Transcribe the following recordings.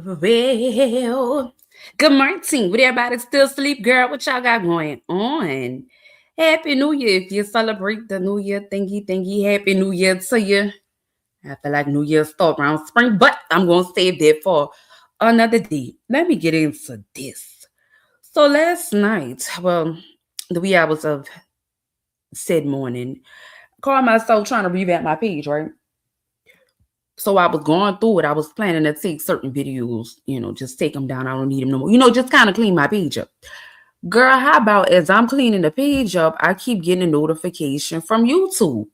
Well, good morning. Would everybody still sleep, girl? What y'all got going on? Happy New Year. If you celebrate the New Year thingy, Happy New Year to you. I feel like New Year start around spring, but I'm going to save that for another day. Let me get into this. So last night, well, the wee hours of said morning, called myself trying to revamp my page, right? So I was going through it. I was planning to take certain videos, just take them down. I don't need them no more. Just kind of clean my page up. Girl, how about as I'm cleaning the page up, I keep getting a notification from YouTube.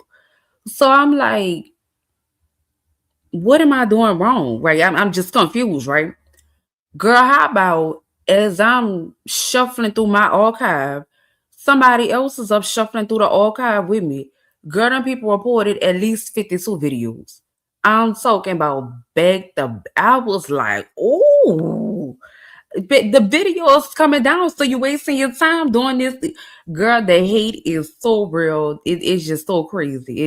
So I'm like, what am I doing wrong? Right? I'm just confused, right? Girl, how about as I'm shuffling through my archive, somebody else is up shuffling through the archive with me. Girl, them people reported at least 52 videos. I'm talking about back the. I was like, oh, the video is coming down, so you're wasting your time doing this. Girl, the hate is so real. It's just so crazy.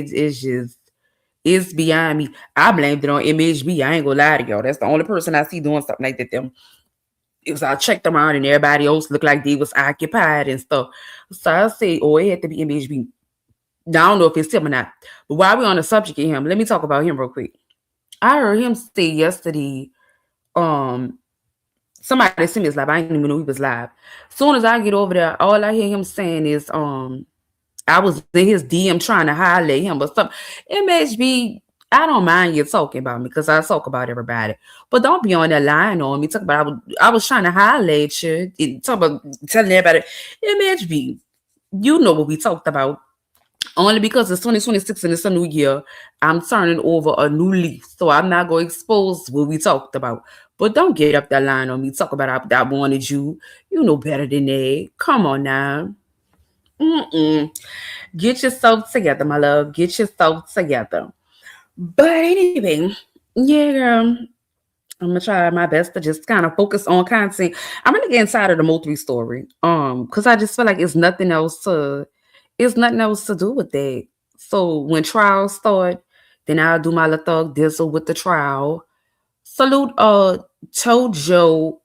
It's beyond me. I blamed it on MHB. I ain't gonna lie to y'all. That's the only person I see doing something like that. Them. It was I checked them out and everybody else looked like they was occupied and stuff. So I say, oh, it had to be MHB. Now, I don't know if it's him or not. But while we're on the subject of him, let me talk about him real quick. I heard him say yesterday, um, somebody sent me his live. I didn't even know he was live. Soon as I get over there, all I hear him saying is, I was in his DM trying to highlight him or something. MHB, I don't mind you talking about me because I talk about everybody. But don't be on that line on me. Talk about I was trying to highlight you. Talk about telling everybody. MHB, you know what we talked about. Only because it's 2026 and it's a new year, I'm turning over a new leaf. So I'm not going to expose what we talked about. But don't get up that line on me. Talk about I wanted you. You know better than that. Come on now. Mm-mm. Get yourself together, my love. Get yourself together. But anyway, yeah, girl. I'm gonna try my best to just kind of focus on content. I'm gonna get inside of the Mo3 story. Because I just feel like it's nothing else to do with that. So when trials start, then I'll do my little thug dizzle with the trial. Salute Chojob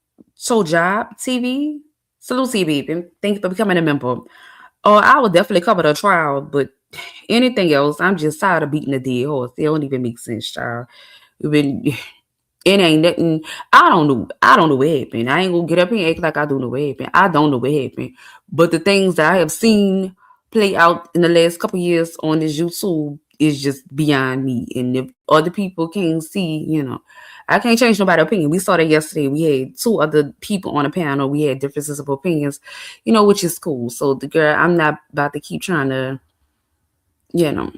TV. Salute TV. Thank you for becoming a member. I will definitely cover the trial, but anything else, I'm just tired of beating the dead horse. It don't even make sense, child. It ain't nothing. I don't know. I don't know what happened. I ain't gonna get up here and act like I do know what happened. I don't know what happened. But the things that I have seen play out in the last couple years on this YouTube is just beyond me. And if other people can't see, I can't change nobody's opinion. We saw that yesterday. We had two other people on the panel. We had differences of opinions, which is cool. So the girl, I'm not about to keep trying to, you know,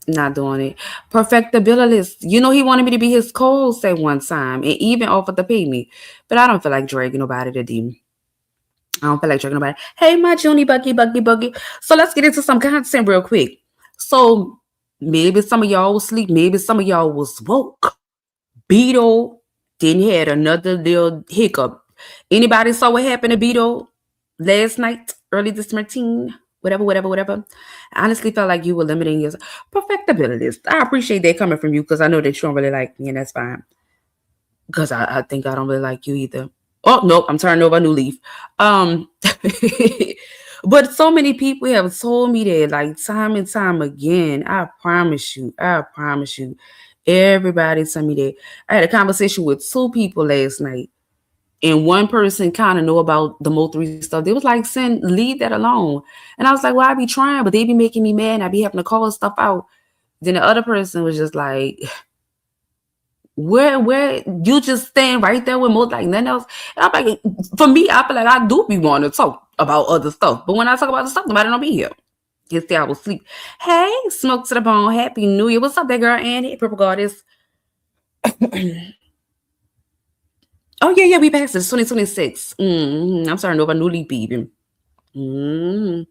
not doing it. Perfectabilist. He wanted me to be his co-host at one time and even offered to pay me. But I don't feel like dragging nobody to do. I don't feel like dragging nobody. Hey, my Junie Buggy. So let's get into some content real quick. So maybe some of y'all was asleep. Maybe some of y'all was woke. Bedo didn't had another little hiccup. Anybody saw what happened to Bedo last night, early this morning? Whatever. I honestly felt like you were limiting your perfectability. I appreciate that coming from you because I know that you don't really like me, and that's fine. Because I think I don't really like you either. Oh, no, I'm turning over a new leaf. But so many people have told me that, like, time and time again. I promise you. Everybody told me that. I had a conversation with two people last night. And one person kind of know about the Mo3 stuff. They was like, leave that alone. And I was like, well, I be trying, but they be making me mad. And I be having to call stuff out. Then the other person was just like, where you just stand right there with most like nothing else. And I'm like, for me, I feel like I do be wanting to talk about other stuff. But when I talk about the stuff, nobody don't be here. Yesterday I was asleep. Hey, smoke to the bone. Happy New Year. What's up, that girl, Annie? Purple Goddess. Oh, yeah, we passed it. It's 2026. I'm starting over a new leaf, even. I'm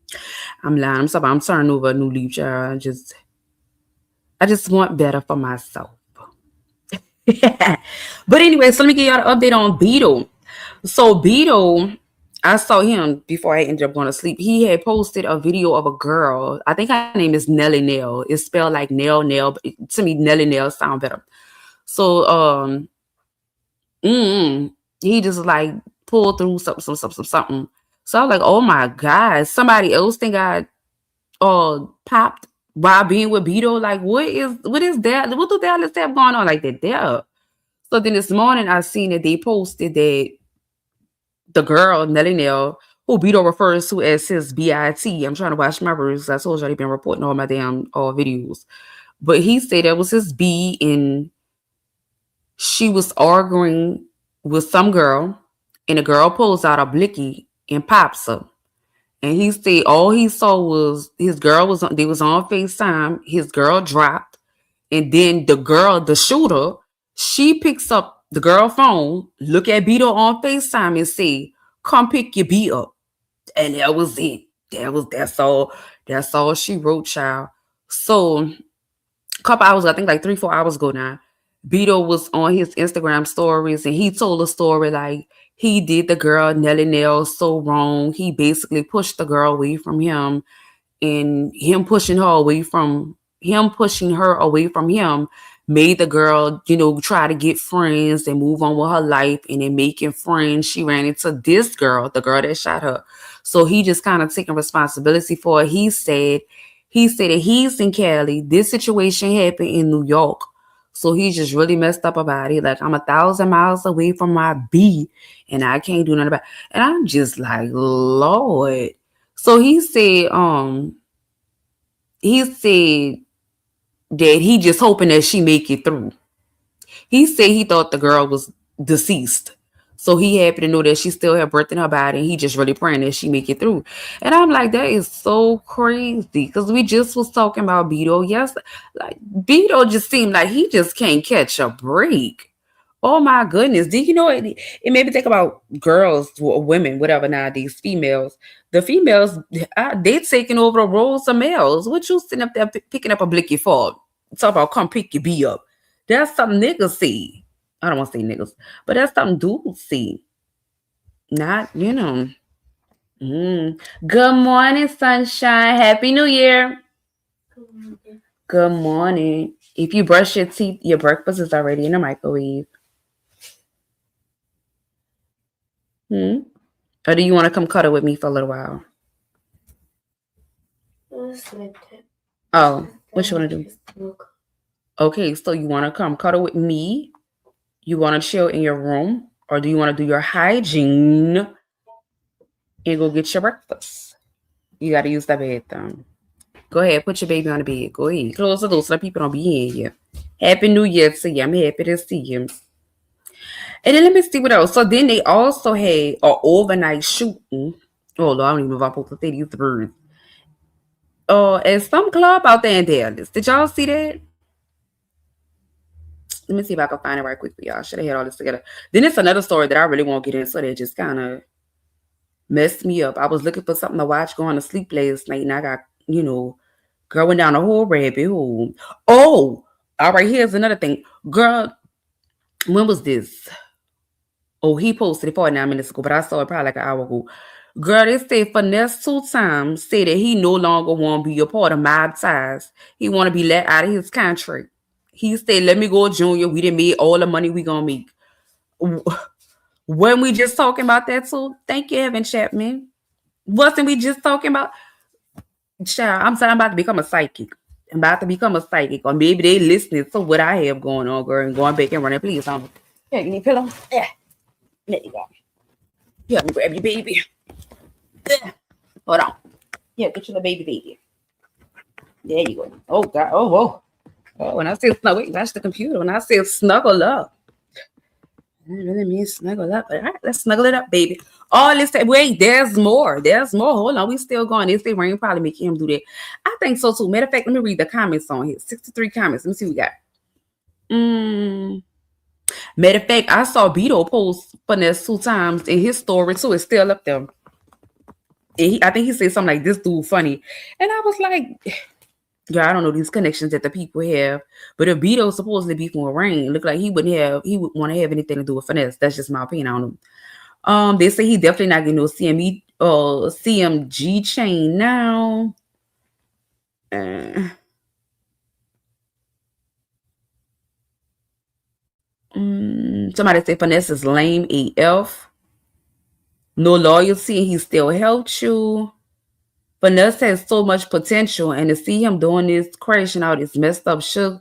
lying. I'm sorry. I'm starting over a new leaf, child. I just want better for myself. But anyway, so let me give y'all an update on Beetle. So Beetle, I saw him before I ended up going to sleep. He had posted a video of a girl. I think her name is Nelly Nail. It's spelled like nail, but to me, Nelly Nail sound better. So Mm. He just like pulled through something. So I was like, oh my God, somebody else think I popped while being with Bedo. Like, what is that? What do Dallas have going on like that there? So then this morning I seen that they posted that the girl, Nelly Nell, who Beto refers to as his BIT. I'm trying to watch my words. I told you I've been reporting all my damn videos. But he said that was his B, and she was arguing with some girl, and the girl pulls out a blicky and pops her. And he said all he saw was his girl was on, they was on FaceTime. His girl dropped, and then the girl, the shooter, she picks up the girl phone, look at Beto on FaceTime, and say, "Come pick your B up." And that was it. That's all she wrote, child. So a couple hours, I think like 3-4 hours ago now, Beto was on his Instagram stories and he told a story like he did the girl Nelly Nell so wrong. He basically pushed the girl away from him, and him pushing her away from him made the girl, try to get friends and move on with her life. And then making friends, she ran into this girl, the girl that shot her. So he just kind of taking responsibility for it. He said that he's in Cali. This situation happened in New York. So he just really messed up about it. Like, I'm 1,000 miles away from my B and I can't do nothing about it. And I'm just like, Lord. So he said that he just hoping that she make it through. He said he thought the girl was deceased. So he happy to know that she still had breath in her body, and he just really praying that she make it through. And I'm like, that is so crazy. Because we just was talking about Beto. Yes, like Beto just seemed like he just can't catch a break. Oh my goodness. Do you know it made me think about girls or women, whatever nowadays, females. The females, they taking over the roles of males. What you sitting up there picking up a blicky for? Talk about come pick your B up. That's something niggas see. I don't want to say niggas, but that's something dudes see. Not. Good morning, sunshine. Happy New Year. Good morning. If you brush your teeth, your breakfast is already in the microwave. Hmm? Or do you want to come cuddle with me for a little while? Oh, what you want to do? Okay, so you want to come cuddle with me? You want to chill in your room? Or do you want to do your hygiene and go get your breakfast? You got to use the bathroom. Go ahead, put your baby on the bed. Go ahead. Close the door so the people don't be in here. Happy New Year to you. I'm happy to see you. And then let me see what else. So then they also had an overnight shooting. Oh, Lord, I don't even know if I'm supposed to say these words. At some club out there in Dallas. Did y'all see that? Let me see if I can find it right quick for y'all. Should have had all this together. Then it's another story that I really won't get into that just kind of messed me up. I was looking for something to watch going to sleep last night, and I got, going down a whole rabbit hole. Oh, all right, here's another thing. Girl, when was this? Oh, he posted it 49 minutes ago, but I saw it probably like an hour ago. Girl, they say Finesse 2 times say that he no longer want to be a part of MobTies. He want to be let out of his contract. He said, let me go, Junior. We didn't make all the money we going to make. When we just talking about that too? Thank you, Evan Chapman. Wasn't we just talking about? Child, I'm saying I'm about to become a psychic. I'm about to become a psychic. Or maybe they listening to what I have going on, girl, and going back and running. Please, yeah, you need a pillow? Yeah. There you go. Yeah, let me grab your baby. Yeah. Hold on. Yeah, get you the baby. There you go. Oh, God. Oh, whoa. Oh, when I say snuggle, wait, that's the computer. When I say snuggle up. I really mean snuggle up. All right, let's snuggle it up, baby. Oh, let's say, wait, there's more. There's more. Hold on. We still going. They say rain probably make him do that. I think so too. Matter of fact, let me read the comments on here. 63 comments. Let me see what we got. Matter of fact, I saw Bedo post Finesse 2 times in his story too. It's still up there. And I think he said something like this dude funny. And I was like, yeah, I don't know these connections that the people have. But if Beto supposedly be from Rain, look like he would want to have anything to do with Finesse. That's just my opinion. I don't know. They say he definitely not getting no CMG chain now. Somebody say Finesse is lame AF. No loyalty, and he still helped you. Finesse has so much potential, and to see him doing this, crashing out this messed up shit.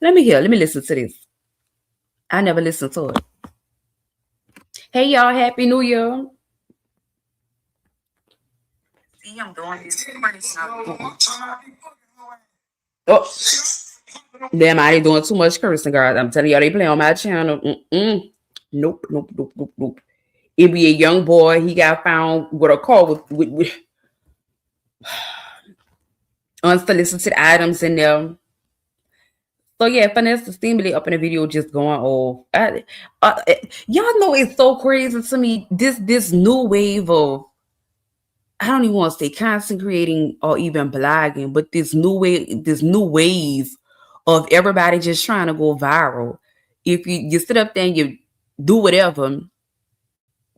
Let me listen to this. I never listened to it. Hey y'all, Happy New Year. See him doing this, crashing out. Oh, damn, I ain't doing too much cursing, guys. I'm telling y'all, they play on my channel. Nope, nope, nope, nope, nope. It be a young boy. He got found with a car with unsolicited items in there. So yeah, Finesse stimuli up in the video just going off. Y'all know it's so crazy to me. This new wave of, I don't even want to say content creating or even blogging, but this new wave of everybody just trying to go viral. If you sit up there and you do whatever,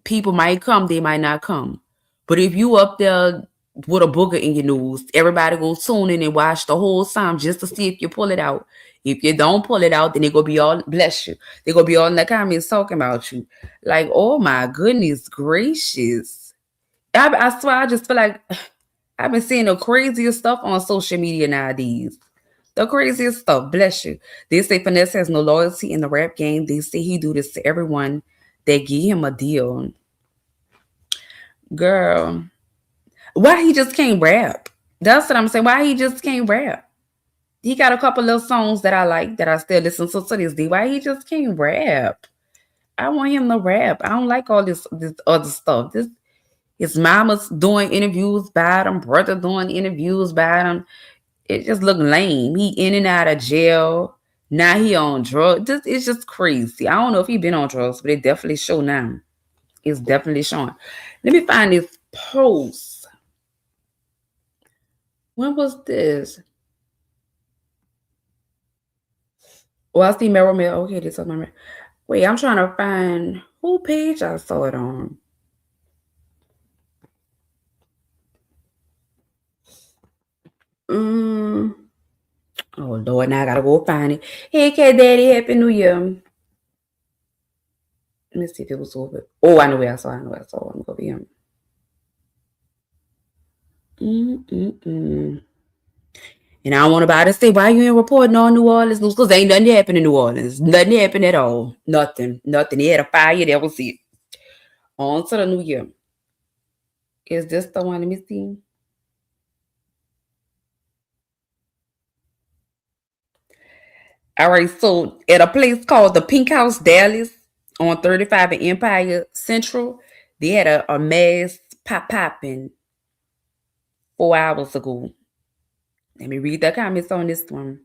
people might come, they might not come. But if you up there with a booger in your nose, everybody gonna tune in and watch the whole time just to see if you pull it out. If you don't pull it out, then they gonna be all, bless you, they gonna be all in the comments talking about you. Like, oh my goodness gracious. I swear, I just feel like I've been seeing the craziest stuff on social media nowadays. The craziest stuff, bless you. They say Finesse has no loyalty in the rap game. They say he do this to everyone that give him a deal. Girl, why he just can't rap? That's what I'm saying. Why he just can't rap? He got a couple little songs that I like that I still listen to this day. Why he just can't rap? I want him to rap. I don't like all this other stuff. His mama's doing interviews by him, brother doing interviews by him. It just look lame. He in and out of jail. Now he on drugs. It's just crazy. I don't know if he been on drugs, but it definitely show now. It's definitely showing. Let me find this post. When was this? Oh, I see Meryl Mail. Okay, this is my. Wait, I'm trying to find who page I saw it on. Oh Lord, now I gotta go find it. Hey, Cat Daddy, Happy New Year. Let me see if it was over. Oh, I know where I saw. I'm gonna be him. And I don't want nobody to say, why you ain't reporting on New Orleans news? Because ain't nothing happened in New Orleans. Nothing happened at all. Nothing. They had a fire. That was it. On to the new year. Is this the one? Let me see. All right. So at a place called the Pink House Dallas on 35 and Empire Central, they had a mass popping 4 hours ago. Let me read the comments on this one.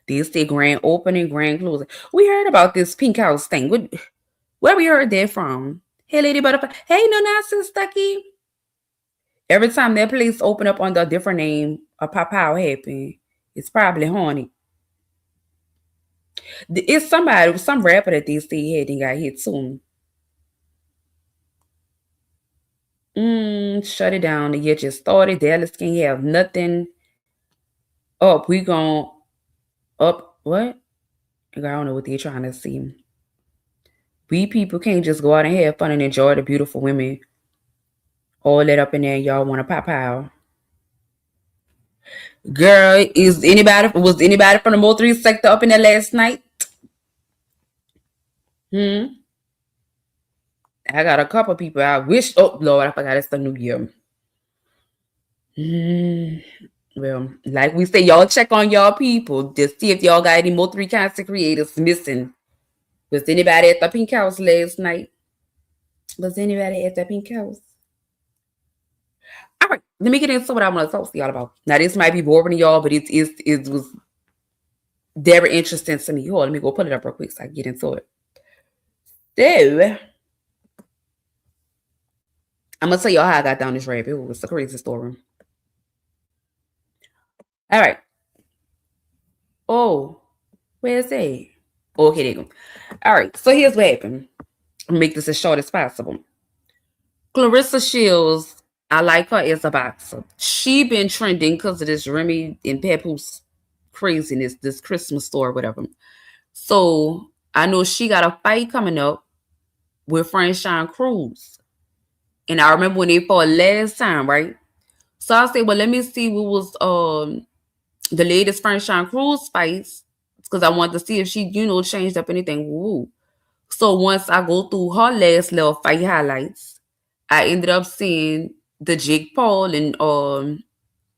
They say grand opening, grand closing. We heard about this Pink House thing. Where we heard that from? Hey, Lady Butterfly. Hey, no nonsense, Stucky. Every time that place open up under a different name, a pop out happen. It's probably haunted. It's somebody, some rapper that they say had and got hit soon. Shut it down. The year just started. Dallas can't have nothing up. We gon' up what? I don't know what they're trying to see. We people can't just go out and have fun and enjoy the beautiful women. All that up in there, y'all want to pop out. Girl, was anybody from the Mo3 sector up in there last night? I got a couple people. I wish. Oh Lord, I forgot it's the new year. Well, like we say, y'all check on y'all people. Just see if y'all got any Mo3 content creators missing. Was anybody at the Pink House last night? Was anybody at the Pink House? All right, let me get into what I want to talk to y'all about. Now, this might be boring to y'all, but it was very interesting to me. Hold on, let me go pull it up real quick so I can get into it. So, I'm gonna tell y'all how I got down this rabbit hole. It's a crazy story. All right. Oh, where's that? Okay, there you go. All right. So here's what happened. I'll make this as short as possible. Clarissa Shields, I like her as a boxer. She been trending because of this Remy and Papoose craziness, this Christmas store, whatever. So I know she got a fight coming up with Franchon Cruz. And I remember when they fought last time, right? So I said, well, let me see what was the latest Franchon Cruz fights, because I wanted to see if she, changed up anything. Woo. So once I go through her last little fight highlights, I ended up seeing the Jake Paul and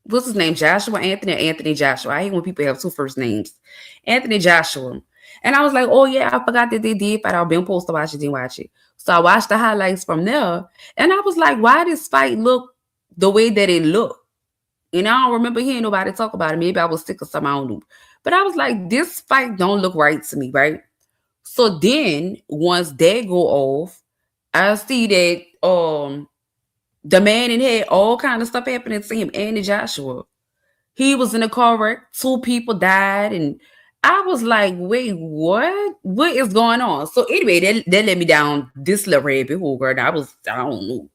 what's his name? Joshua Anthony or Anthony Joshua. I hate when people have two first names. Anthony Joshua. And I was like, oh yeah, I forgot that they did fight. I've been supposed to watch it, didn't watch it. So I watched the highlights from there. And I was like, why this fight look the way that it looked? And I don't remember hearing nobody talk about it. Maybe I was sick or something, I don't know. But I was like, this fight don't look right to me, right? So then once that go off, I see that the man in had all kind of stuff happening to him, Andy Joshua. He was in a car wreck, 2 people died, and I was like, wait, what? What is going on? So anyway, that led me down this little rabbit hole, girl. And I don't know.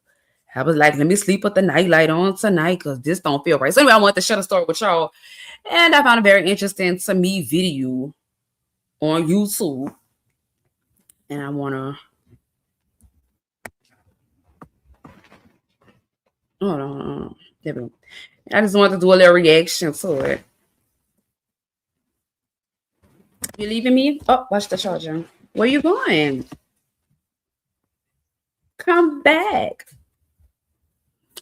I was like, let me sleep with the nightlight on tonight because this don't feel right. So anyway, I wanted to share a story with y'all. And I found a very interesting to me video on YouTube. And I want to... Hold on. There we go. I just wanted to do a little reaction to it. You leaving me? Oh, watch the charger. Where you going? Come back.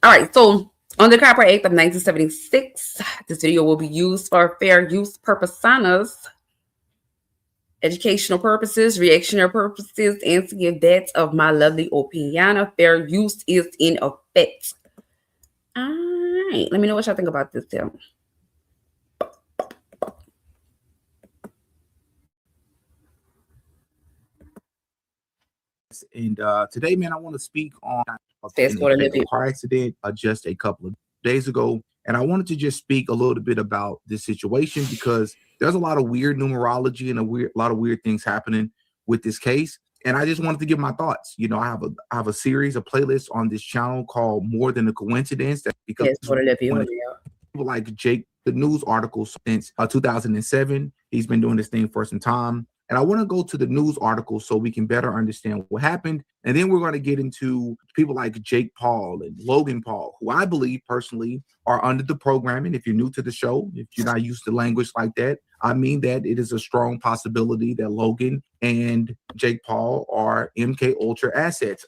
All right, so under the Copyright Act of 1976, this video will be used for fair use purposes, educational purposes, reactionary purposes, and to give that of my lovely opinion, fair use is in effect. All right, let me know what y'all think about this film. And today, man, I want to speak on a car accident just a couple of days ago. And I wanted to just speak a little bit about this situation because there's a lot of weird numerology and a lot of weird things happening with this case. And I just wanted to give my thoughts. You know, I have a series, a playlist on this channel called More Than a Coincidence. That's because people like Jake, the news articles since 2007. He's been doing this thing for some time. And I want to go to the news article so we can better understand what happened. And then we're going to get into people like Jake Paul and Logan Paul, who I believe personally are under the programming. If you're new to the show, if you're not used to language like that, I mean that it is a strong possibility that Logan and Jake Paul are MK Ultra assets.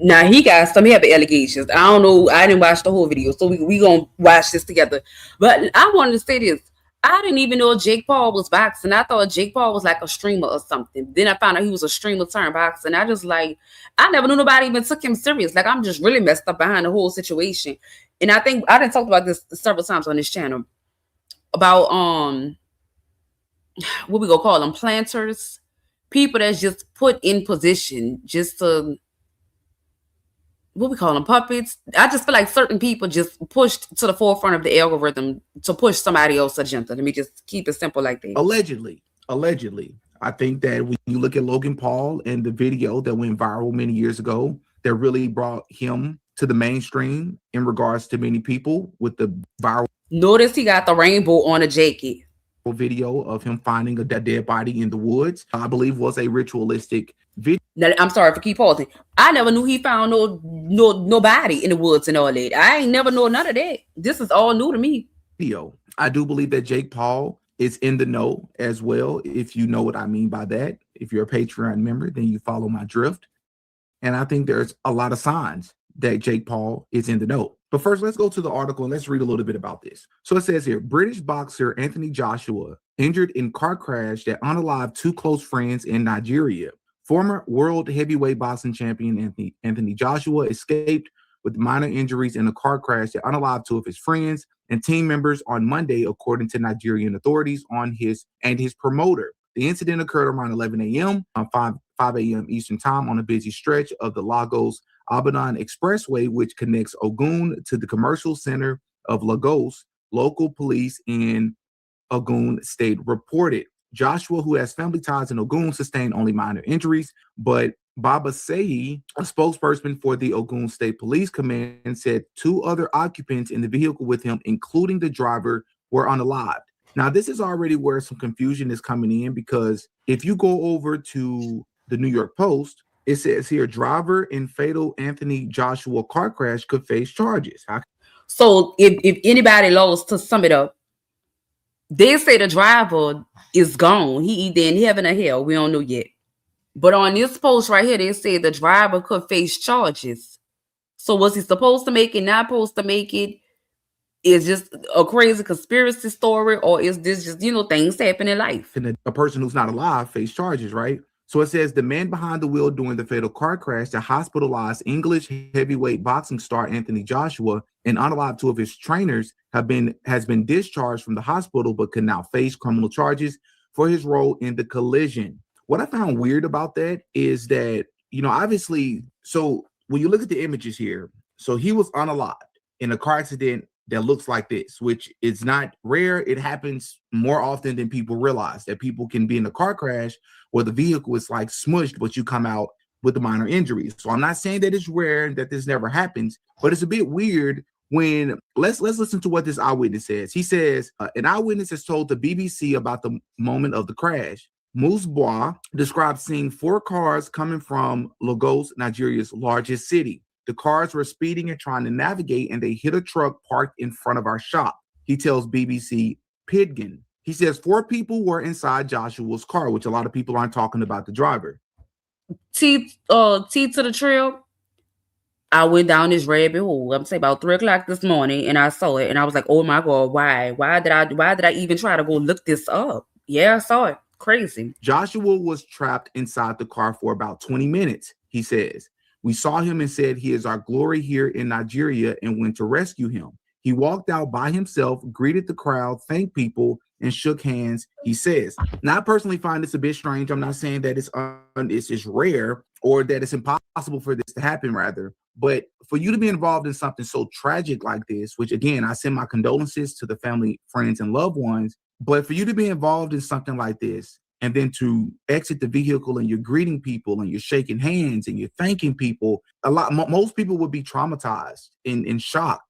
Now he got some heavy allegations. I don't know. I didn't watch the whole video, so we gonna watch this together. But I wanted to say this. I didn't even know Jake Paul was boxing. I thought Jake Paul was like a streamer or something. Then I found out he was a streamer turned boxing. I just like, I never knew nobody even took him serious. Like, I'm just really messed up behind the whole situation. And I think I didn't talk about this several times on this channel about what we gonna call them, planters, people that's just put in position just to, what we call them, puppets. I just feel like certain people just pushed to the forefront of the algorithm to push somebody else's agenda. Let me just keep it simple like that. Allegedly, I think that when you look at Logan Paul and the video that went viral many years ago, that really brought him to the mainstream in regards to many people with the viral. Notice he got the rainbow on a jacket. Video of him finding a dead body in the woods, I believe, was a ritualistic video. Now, I'm sorry for keep pausing. I never knew he found nobody in the woods and all that. I ain't never know none of that. This is all new to me. Video. I do believe that Jake Paul is in the know as well. If you know what I mean by that, if you're a Patreon member, then you follow my drift. And I think there's a lot of signs that Jake Paul is in the know. But first, let's go to the article and let's read a little bit about this. So it says here, British boxer Anthony Joshua injured in car crash that unalived 2 close friends in Nigeria. Former world heavyweight boxing champion Anthony Joshua escaped with minor injuries in a car crash that unalived 2 of his friends and team members on Monday, according to Nigerian authorities his promoter. The incident occurred around 11 a.m. on 5 a.m. Eastern time on a busy stretch of the Lagos Ibadan Expressway, which connects Ogun to the commercial center of Lagos. Local police in Ogun State reported. Joshua, who has family ties in Ogun, sustained only minor injuries, but Baba Seyi, a spokesperson for the Ogun State Police Command, said 2 other occupants in the vehicle with him, including the driver, were unalived. Now, this is already where some confusion is coming in, because if you go over to the New York Post, It says here, driver in fatal Anthony Joshua car crash could face charges. So if anybody lost, to sum it up, they say the driver is gone. He either in heaven or hell. We don't know yet. But on this post right here, they say the driver could face charges. So was he supposed to make it, not supposed to make it? Is just a crazy conspiracy story, or is this just, things happen in life? And a person who's not alive face charges, right? So it says the man behind the wheel during the fatal car crash that hospitalized English heavyweight boxing star Anthony Joshua and unalived two of his trainers has been discharged from the hospital, but can now face criminal charges for his role in the collision. What I found weird about that is that, obviously, so when you look at the images here, so he was unalived in a car accident that looks like this, which is not rare. It happens more often than people realize, that people can be in a car crash where the vehicle is like smushed, but you come out with the minor injuries. So I'm not saying that it's rare, that this never happens, but it's a bit weird when let's listen to what this eyewitness says. He says, an eyewitness has told the BBC about the moment of the crash. Musbois described seeing four cars coming from Lagos, Nigeria's largest city. The cars were speeding and trying to navigate, and they hit a truck parked in front of our shop. He tells BBC Pidgin. He says 4 people were inside Joshua's car, which a lot of people aren't talking about the driver. T to the trail. I went down this rabbit hole. I'm saying about 3 o'clock this morning, and I saw it, and I was like, "Oh my god, why? Why did I even try to go look this up?" Yeah, I saw it. Crazy. Joshua was trapped inside the car for about 20 minutes, he says. We saw him and said, he is our glory here in Nigeria, and went to rescue him. He walked out by himself, greeted the crowd, thanked people, and shook hands, he says. Now, I personally find this a bit strange. I'm not saying that it's rare or that it's impossible for this to happen, rather. But for you to be involved in something so tragic like this, which, again, I send my condolences to the family, friends, and loved ones. But for you to be involved in something like this, and then to exit the vehicle and you're greeting people and you're shaking hands and you're thanking people, most people would be traumatized, in shock,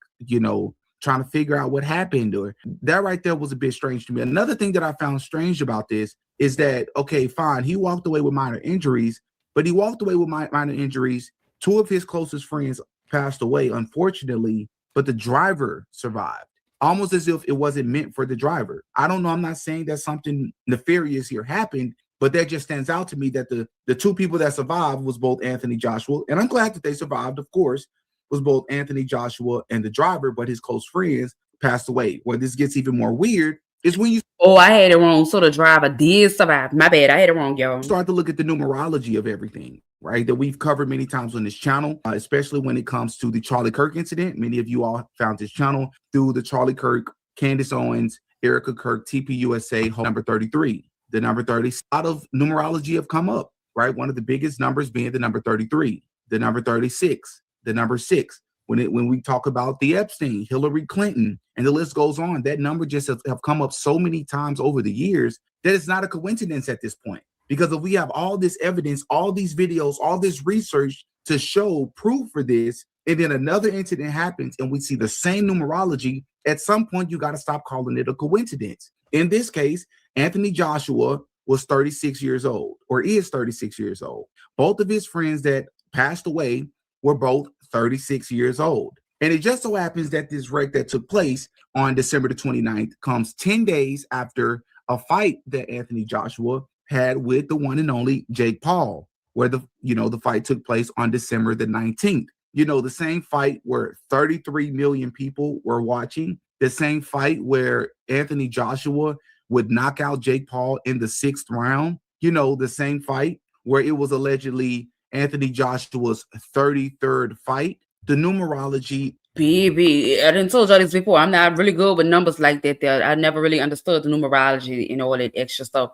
trying to figure out what happened. Or that right there was a bit strange to me. Another thing that I found strange about this is that, okay, fine, he walked away with minor injuries, but he walked away with minor injuries. 2 of his closest friends passed away, unfortunately, but the driver survived, almost as if it wasn't meant for the driver. I don't know. I'm not saying that something nefarious here happened, but that just stands out to me that the 2 people that survived was both Anthony Joshua, and I'm glad that they survived, of course, was both Anthony Joshua and the driver, but his close friends passed away. Where this gets even more weird is when you... Oh, I had it wrong. So the driver did survive. My bad. I had it wrong, y'all. Start to look at the numerology of everything, right, that we've covered many times on this channel, especially when it comes to the Charlie Kirk incident. Many of you all found this channel through the Charlie Kirk, Candace Owens, Erica Kirk, TPUSA, number 33. The number 30, a lot of numerology have come up, right? One of the biggest numbers being the number 33, the number 36, the number 6. When we talk about the Epstein, Hillary Clinton, and the list goes on, that number just have come up so many times over the years that it's not a coincidence at this point. Because if we have all this evidence, all these videos, all this research to show proof for this, and then another incident happens and we see the same numerology, at some point you got to stop calling it a coincidence. In this case, Anthony Joshua was 36 years old, or is 36 years old. Both of his friends that passed away were both 36 years old. And it just so happens that this wreck that took place on December the 29th comes 10 days after a fight that Anthony Joshua had with the one and only Jake Paul, where the fight took place on December the 19th. The same fight where 33 million people were watching, the same fight where Anthony Joshua would knock out Jake Paul in the 6th round, the same fight where it was allegedly Anthony Joshua's 33rd fight. The numerology. Baby, I didn't told y'all this before. I'm not really good with numbers like that. I never really understood the numerology and all that extra stuff.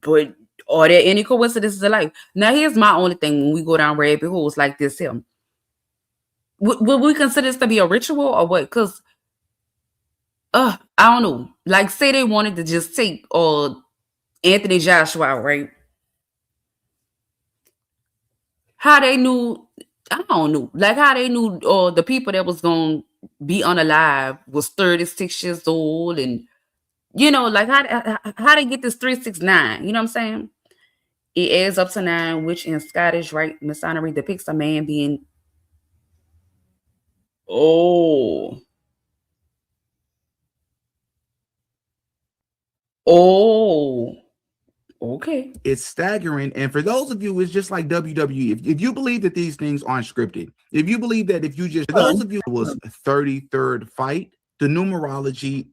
But are there any coincidences in life? Now, here's my only thing when we go down rabbit holes like this here. Would we consider this to be a ritual or what? Because, I don't know. Like, say they wanted to just take Anthony Joshua out, right? How they knew, I don't know. Like, how they knew the people that was going to be unalive was 36 years old, and, like, how they get this 369? You know what I'm saying? It adds up to 9, which in Scottish Rite Masonry depicts a man being. Oh. Oh. Okay. It's staggering. And for those of you, it's just like WWE. If you believe that these things aren't scripted, if you believe that if you just, for those of you, it was 33rd fight, the numerology,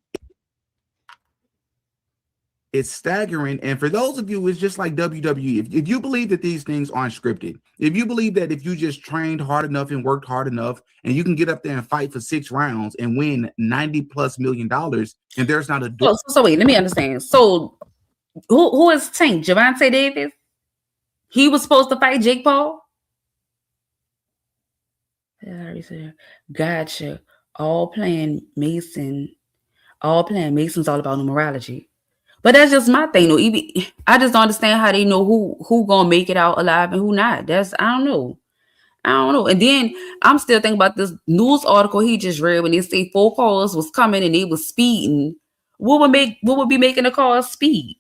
it's staggering. And for those of you, it's just like WWE. If you believe that these things aren't scripted, if you believe that if you just trained hard enough and worked hard enough and you can get up there and fight for 6 rounds and win $90+ million, and there's not a door. So wait, let me understand. So who is Tank? Javante Davis? He was supposed to fight Jake Paul? Gotcha. All playing Masons all about numerology. But that's just my thing, though. I just don't understand how they know who gonna make it out alive and who not. I don't know. And then I'm still thinking about this news article he just read when they say 4 cars was coming and they was speeding. What would be making the cars speed?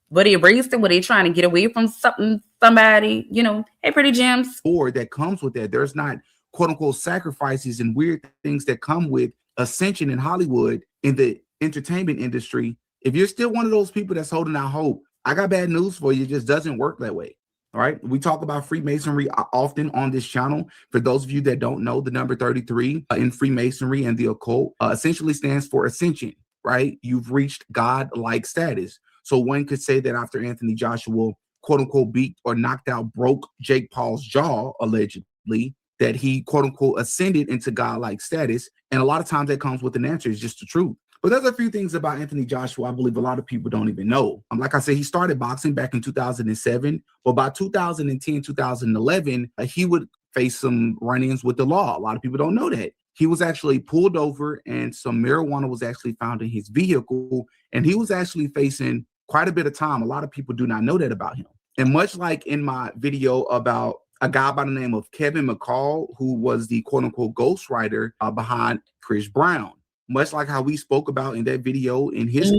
Were they racing? Were they trying to get away from somebody? Hey, Pretty Gems. Or that comes with that. There's not quote unquote sacrifices and weird things that come with ascension in Hollywood in the entertainment industry. If you're still one of those people that's holding out hope, I got bad news for you. It just doesn't work that way. All right. We talk about Freemasonry often on this channel. For those of you that don't know, the number 33 in Freemasonry and the occult essentially stands for ascension, right? You've reached God-like status. So one could say that after Anthony Joshua, quote unquote, beat or knocked out, broke Jake Paul's jaw, allegedly, that he, quote unquote, ascended into God-like status. And a lot of times that comes with an answer. It's just the truth. But there's a few things about Anthony Joshua I believe a lot of people don't even know. Like I said, he started boxing back in 2007, but by 2010, 2011, he would face some run-ins with the law. A lot of people don't know that. He was actually pulled over and some marijuana was actually found in his vehicle, and he was actually facing quite a bit of time. A lot of people do not know that about him. And much like in my video about a guy by the name of Kevin McCall, who was the quote-unquote ghostwriter behind Chris Brown, much like how we spoke about in that video in his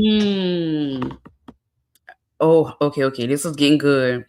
Oh, okay. This is getting good.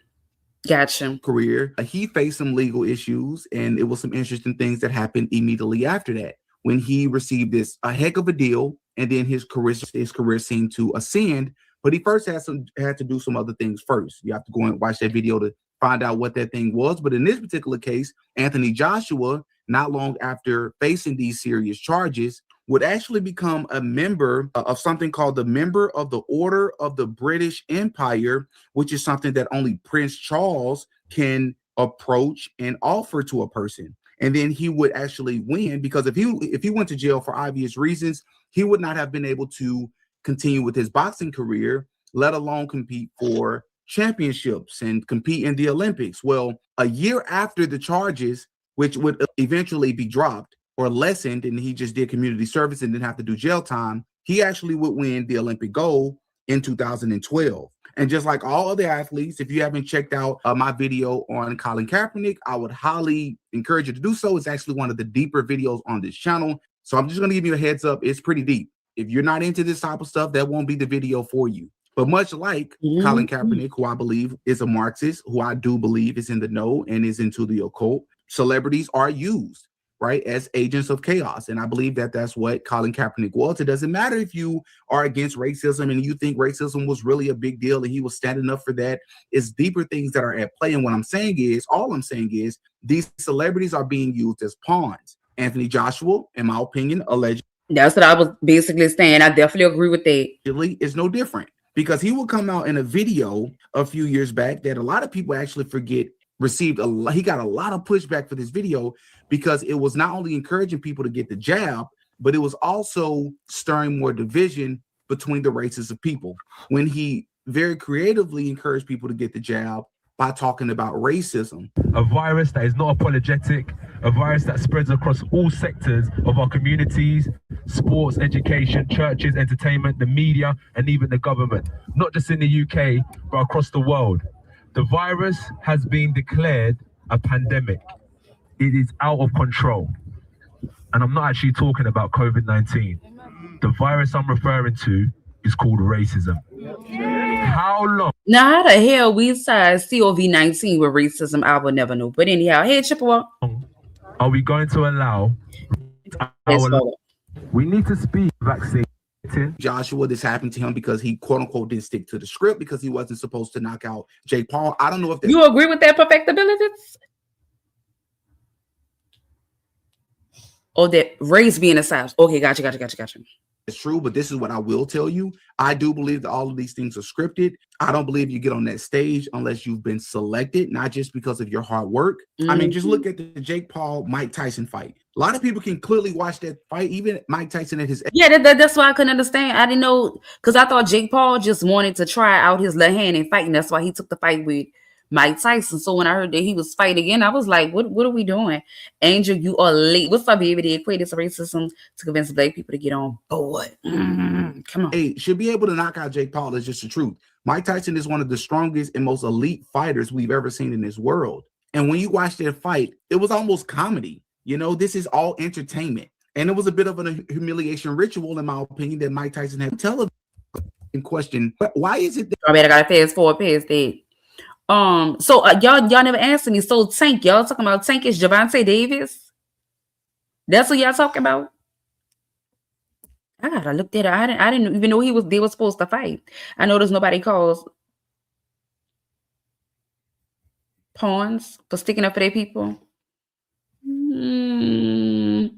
Gotcha. Career, he faced some legal issues, and it was some interesting things that happened immediately after that when he received a heck of a deal, and then his career seemed to ascend. But he first had to do some other things first. You have to go and watch that video to find out what that thing was. But in this particular case, Anthony Joshua, not long after facing these serious charges, would actually become a member of something called the Member of the Order of the British Empire, which is something that only Prince Charles can approach and offer to a person. And then he would actually win, because if he went to jail for obvious reasons, he would not have been able to continue with his boxing career, let alone compete for championships and compete in the Olympics. Well, a year after the charges, which would eventually be dropped or lessened, and he just did community service and didn't have to do jail time, he actually would win the Olympic gold in 2012. And just like all other athletes, if you haven't checked out my video on Colin Kaepernick, I would highly encourage you to do so. It's actually one of the deeper videos on this channel. So I'm just going to give you a heads up. It's pretty deep. If you're not into this type of stuff, that won't be the video for you. But much like Colin Kaepernick, who I believe is a Marxist, who I do believe is in the know and is into the occult, celebrities are used, right, as agents of chaos. And I believe that that's what Colin Kaepernick was. It doesn't matter if you are against racism and you think racism was really a big deal and he was standing up for that. It's deeper things that are at play. And what I'm saying is, all I'm saying is, these celebrities are being used as pawns. Anthony Joshua, in my opinion, allegedly. That's what I was basically saying. I definitely agree with that. Is no different, because he will come out in a video a few years back that a lot of people actually forget he got a lot of pushback for this video, because it was not only encouraging people to get the jab, but it was also stirring more division between the races of people, when he very creatively encouraged people to get the jab by talking about racism. A virus that is not apologetic, a virus that spreads across all sectors of our communities, sports, education, churches, entertainment, the media, and even the government, not just in the UK, but across the world. The virus has been declared a pandemic. It is out of control. And I'm not actually talking about COVID-19. The virus I'm referring to is called racism. How long? Now, how the hell we signed COVID-19 with racism? I would never know. But anyhow, hey, Chippewa. Are we going to allow Let's our go. we need to speak vaccine? Joshua, this happened to him because he quote unquote didn't stick to the script because he wasn't supposed to knock out Jake Paul. I don't know if that You agree with that perfectibility? Or that race being a size? Okay, gotcha. it's true, but this is what I will tell you. I do believe that all of these things are scripted. I don't believe you get on that stage unless you've been selected, not just because of your hard work. I mean, just look at the Jake Paul, Mike Tyson fight. A lot of people can clearly watch that fight, even Mike Tyson at his... Yeah, that's why I couldn't understand. I didn't know, because I thought Jake Paul just wanted to try out his little hand in fighting. That's why he took the fight with Mike Tyson. So when I heard that he was fighting again, I was like, what are we doing? Angel, you are late. What's up, baby? They equated to racism to convince black people to get on board. Come on. Hey, should be able to knock out Jake Paul. That's just the truth. Mike Tyson is one of the strongest and most elite fighters we've ever seen in this world. And when you watch that fight, it was almost comedy. You know, this is all entertainment. And it was a bit of a humiliation ritual, in my opinion, that Mike Tyson had television in question. But why is it that... I bet I gotta fast forward past that. So y'all never answered me. So Tank, y'all talking about Tank is Javante Davis? That's what y'all talking about? I gotta look that up. I didn't even know they were supposed to fight. I know there's nobody calls pawns for sticking up for their people. You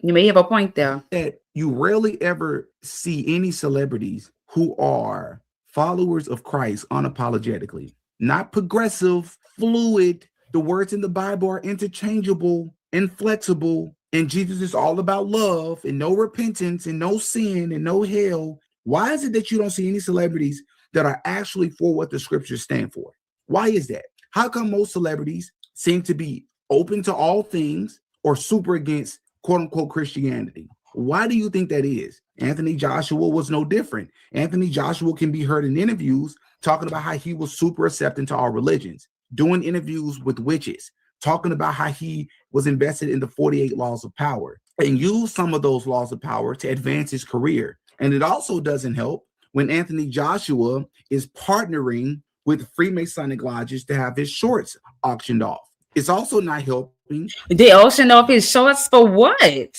may have a point there. That you rarely ever see any celebrities who are followers of Christ unapologetically, not progressive, fluid. The words in the Bible are interchangeable and flexible, and Jesus is all about love and no repentance and no sin and no hell. Why is it that you don't see any celebrities that are actually for what the scriptures stand for? Why is that? How come most celebrities seem to be open to all things or super against quote unquote Christianity? Why do you think that is? Anthony Joshua was no different. Anthony Joshua can be heard in interviews talking about how he was super accepting to all religions, doing interviews with witches, talking about how he was invested in the 48 laws of power and used some of those laws of power to advance his career. And it also doesn't help when Anthony Joshua is partnering with Freemasonic lodges to have his shorts auctioned off. It's also not helping. They auctioned off his shorts for what?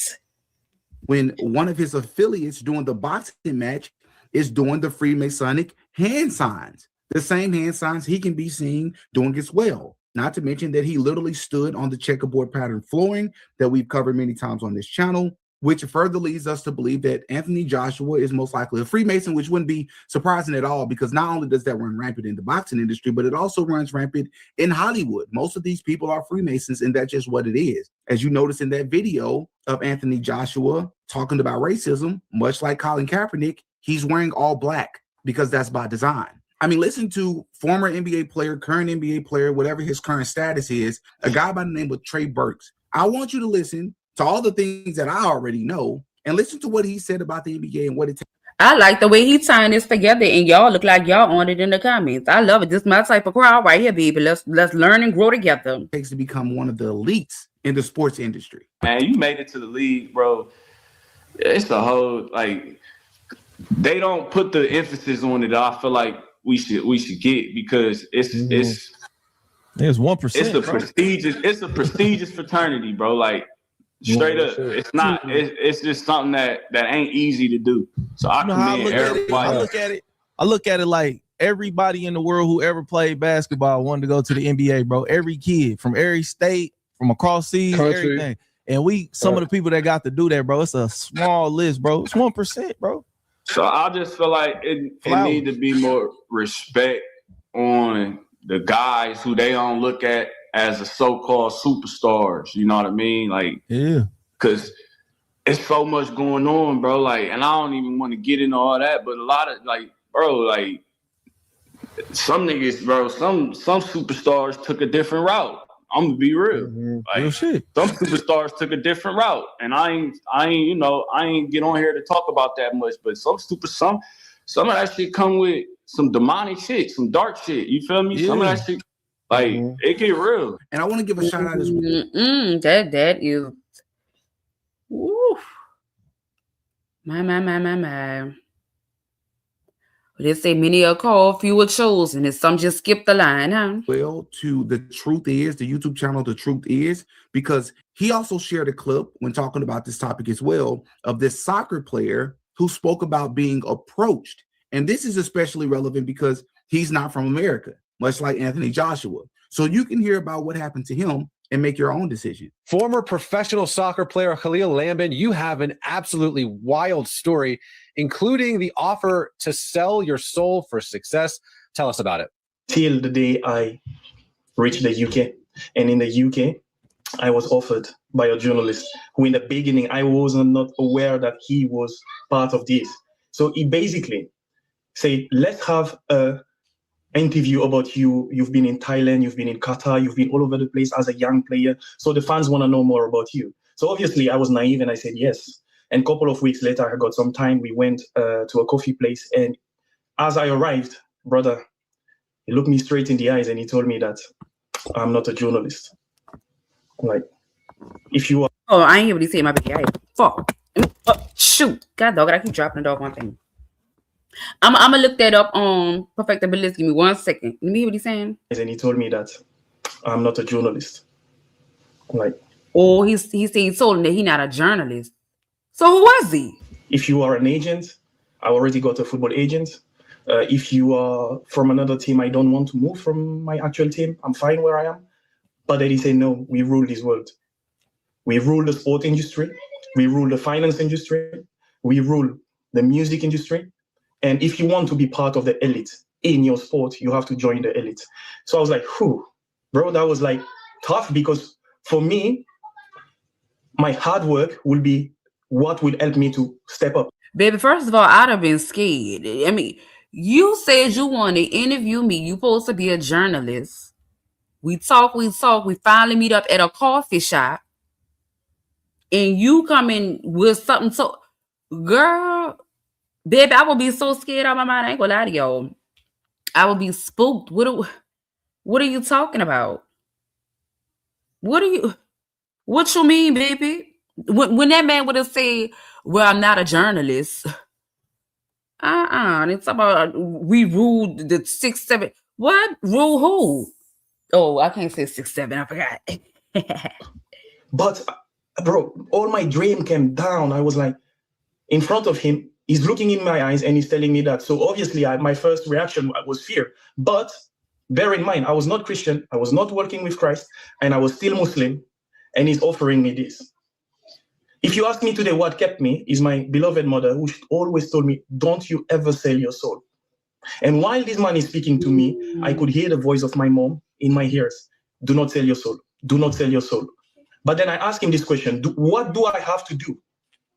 When one of his affiliates doing the boxing match is doing the Freemasonic hand signs, the same hand signs he can be seen doing as well. Not to mention that he literally stood on the checkerboard pattern flooring that we've covered many times on this channel, which further leads us to believe that Anthony Joshua is most likely a Freemason, which wouldn't be surprising at all, because not only does that run rampant in the boxing industry, but it also runs rampant in Hollywood. Most of these people are Freemasons, and that's just what it is. As you notice in that video of Anthony Joshua talking about racism, much like Colin Kaepernick, he's wearing all black because that's by design. I mean, listen to former NBA player, current NBA player, whatever his current status is, a guy by the name of Trey Burks. I want you to listen to all the things that I already know and listen to what he said about the NBA and what it takes. I like the way he tying this together, and y'all look like y'all on it in the comments. I love it. This is my type of crowd right here, baby. Let's learn and grow together. It takes to become one of the elites in the sports industry. Man, you made it to the league, bro. It's the whole, like, they don't put the emphasis on it. I feel like we should get, because it's 1%. It's a prestigious fraternity, bro. Like, straight up, it's not. It's just something that ain't easy to do. So I commend everybody. I look at it like everybody in the world who ever played basketball wanted to go to the NBA, bro. Every kid from every state, from across seas, everything. And some of the people that got to do that, bro. It's a small list, bro. It's 1%, bro. So I just feel like it need to be more respect on the guys who they don't look at as the so-called superstars. You know what I mean? Like, yeah, because it's so much going on, bro. Like, and I don't even want to get into all that, but a lot of, like, bro, like, some niggas, bro, some superstars took a different route. I'm gonna be real. Like, real shit. Some superstars took a different route, and I ain't get on here to talk about that much. But some of that shit come with some demonic shit, some dark shit. You feel me? Yeah. Some of that shit, like, it get real. And I want to give a shout out as well. That is, woo. My. They say many are called, few are chosen, and some just skip the line, huh? Well, to the truth is, the YouTube channel, the truth is, because he also shared a clip when talking about this topic as well of this soccer player who spoke about being approached. And this is especially relevant because he's not from America, much like Anthony Joshua. So you can hear about what happened to him and make your own decision. Former professional soccer player Khalil Lambin, you have an absolutely wild story, including the offer to sell your soul for success. Tell us about it. Till the day I reached the UK. And in the UK, I was offered by a journalist who in the beginning, I was not aware that he was part of this. So he basically said, let's have a interview about you. You've been in Thailand, you've been in Qatar, you've been all over the place as a young player. So the fans want to know more about you. So obviously I was naive and I said yes. And a couple of weeks later, I got some time. We went to a coffee place. And as I arrived, brother, he looked me straight in the eyes and he told me that I'm not a journalist. Like, if you are. Oh, I ain't hear what he said, my baby. Fuck. Oh, shoot. God dog, I keep dropping the dog one thing. I'm gonna look that up on Perfectability. Give me 1 second. Let me hear what he's saying. And he told me that I'm not a journalist. Like, oh, he said he told him that he's not a journalist. So who was he? If you are an agent, I already got a football agent. If you are from another team, I don't want to move from my actual team. I'm fine where I am. But then he said, no, we rule this world. We rule the sport industry. We rule the finance industry. We rule the music industry. And if you want to be part of the elite in your sport, you have to join the elite. So I was like, whew, bro, that was like tough because for me, my hard work will be what will help me to step up. Baby, first of all, I'd have been scared. I mean, you said you want to interview me. You supposed to be a journalist. We talk. We finally meet up at a coffee shop. And you come in with something so... Girl, baby, I would be so scared out of my mind. I ain't gonna lie to y'all. I would be spooked. What are you talking about? What you mean, baby? When that man would have said, well, I'm not a journalist. It's about we ruled the 6, 7. What? Rule who? Oh, I can't say 6, 7. I forgot. But, bro, all my dream came down. I was like, in front of him, he's looking in my eyes and he's telling me that. So obviously, my first reaction was fear. But bear in mind, I was not Christian. I was not working with Christ. And I was still Muslim. And he's offering me this. If you ask me today what kept me, is my beloved mother, who always told me, don't you ever sell your soul. And while this man is speaking to me, I could hear the voice of my mom in my ears. Do not sell your soul. Do not sell your soul. But then I asked him this question, what do I have to do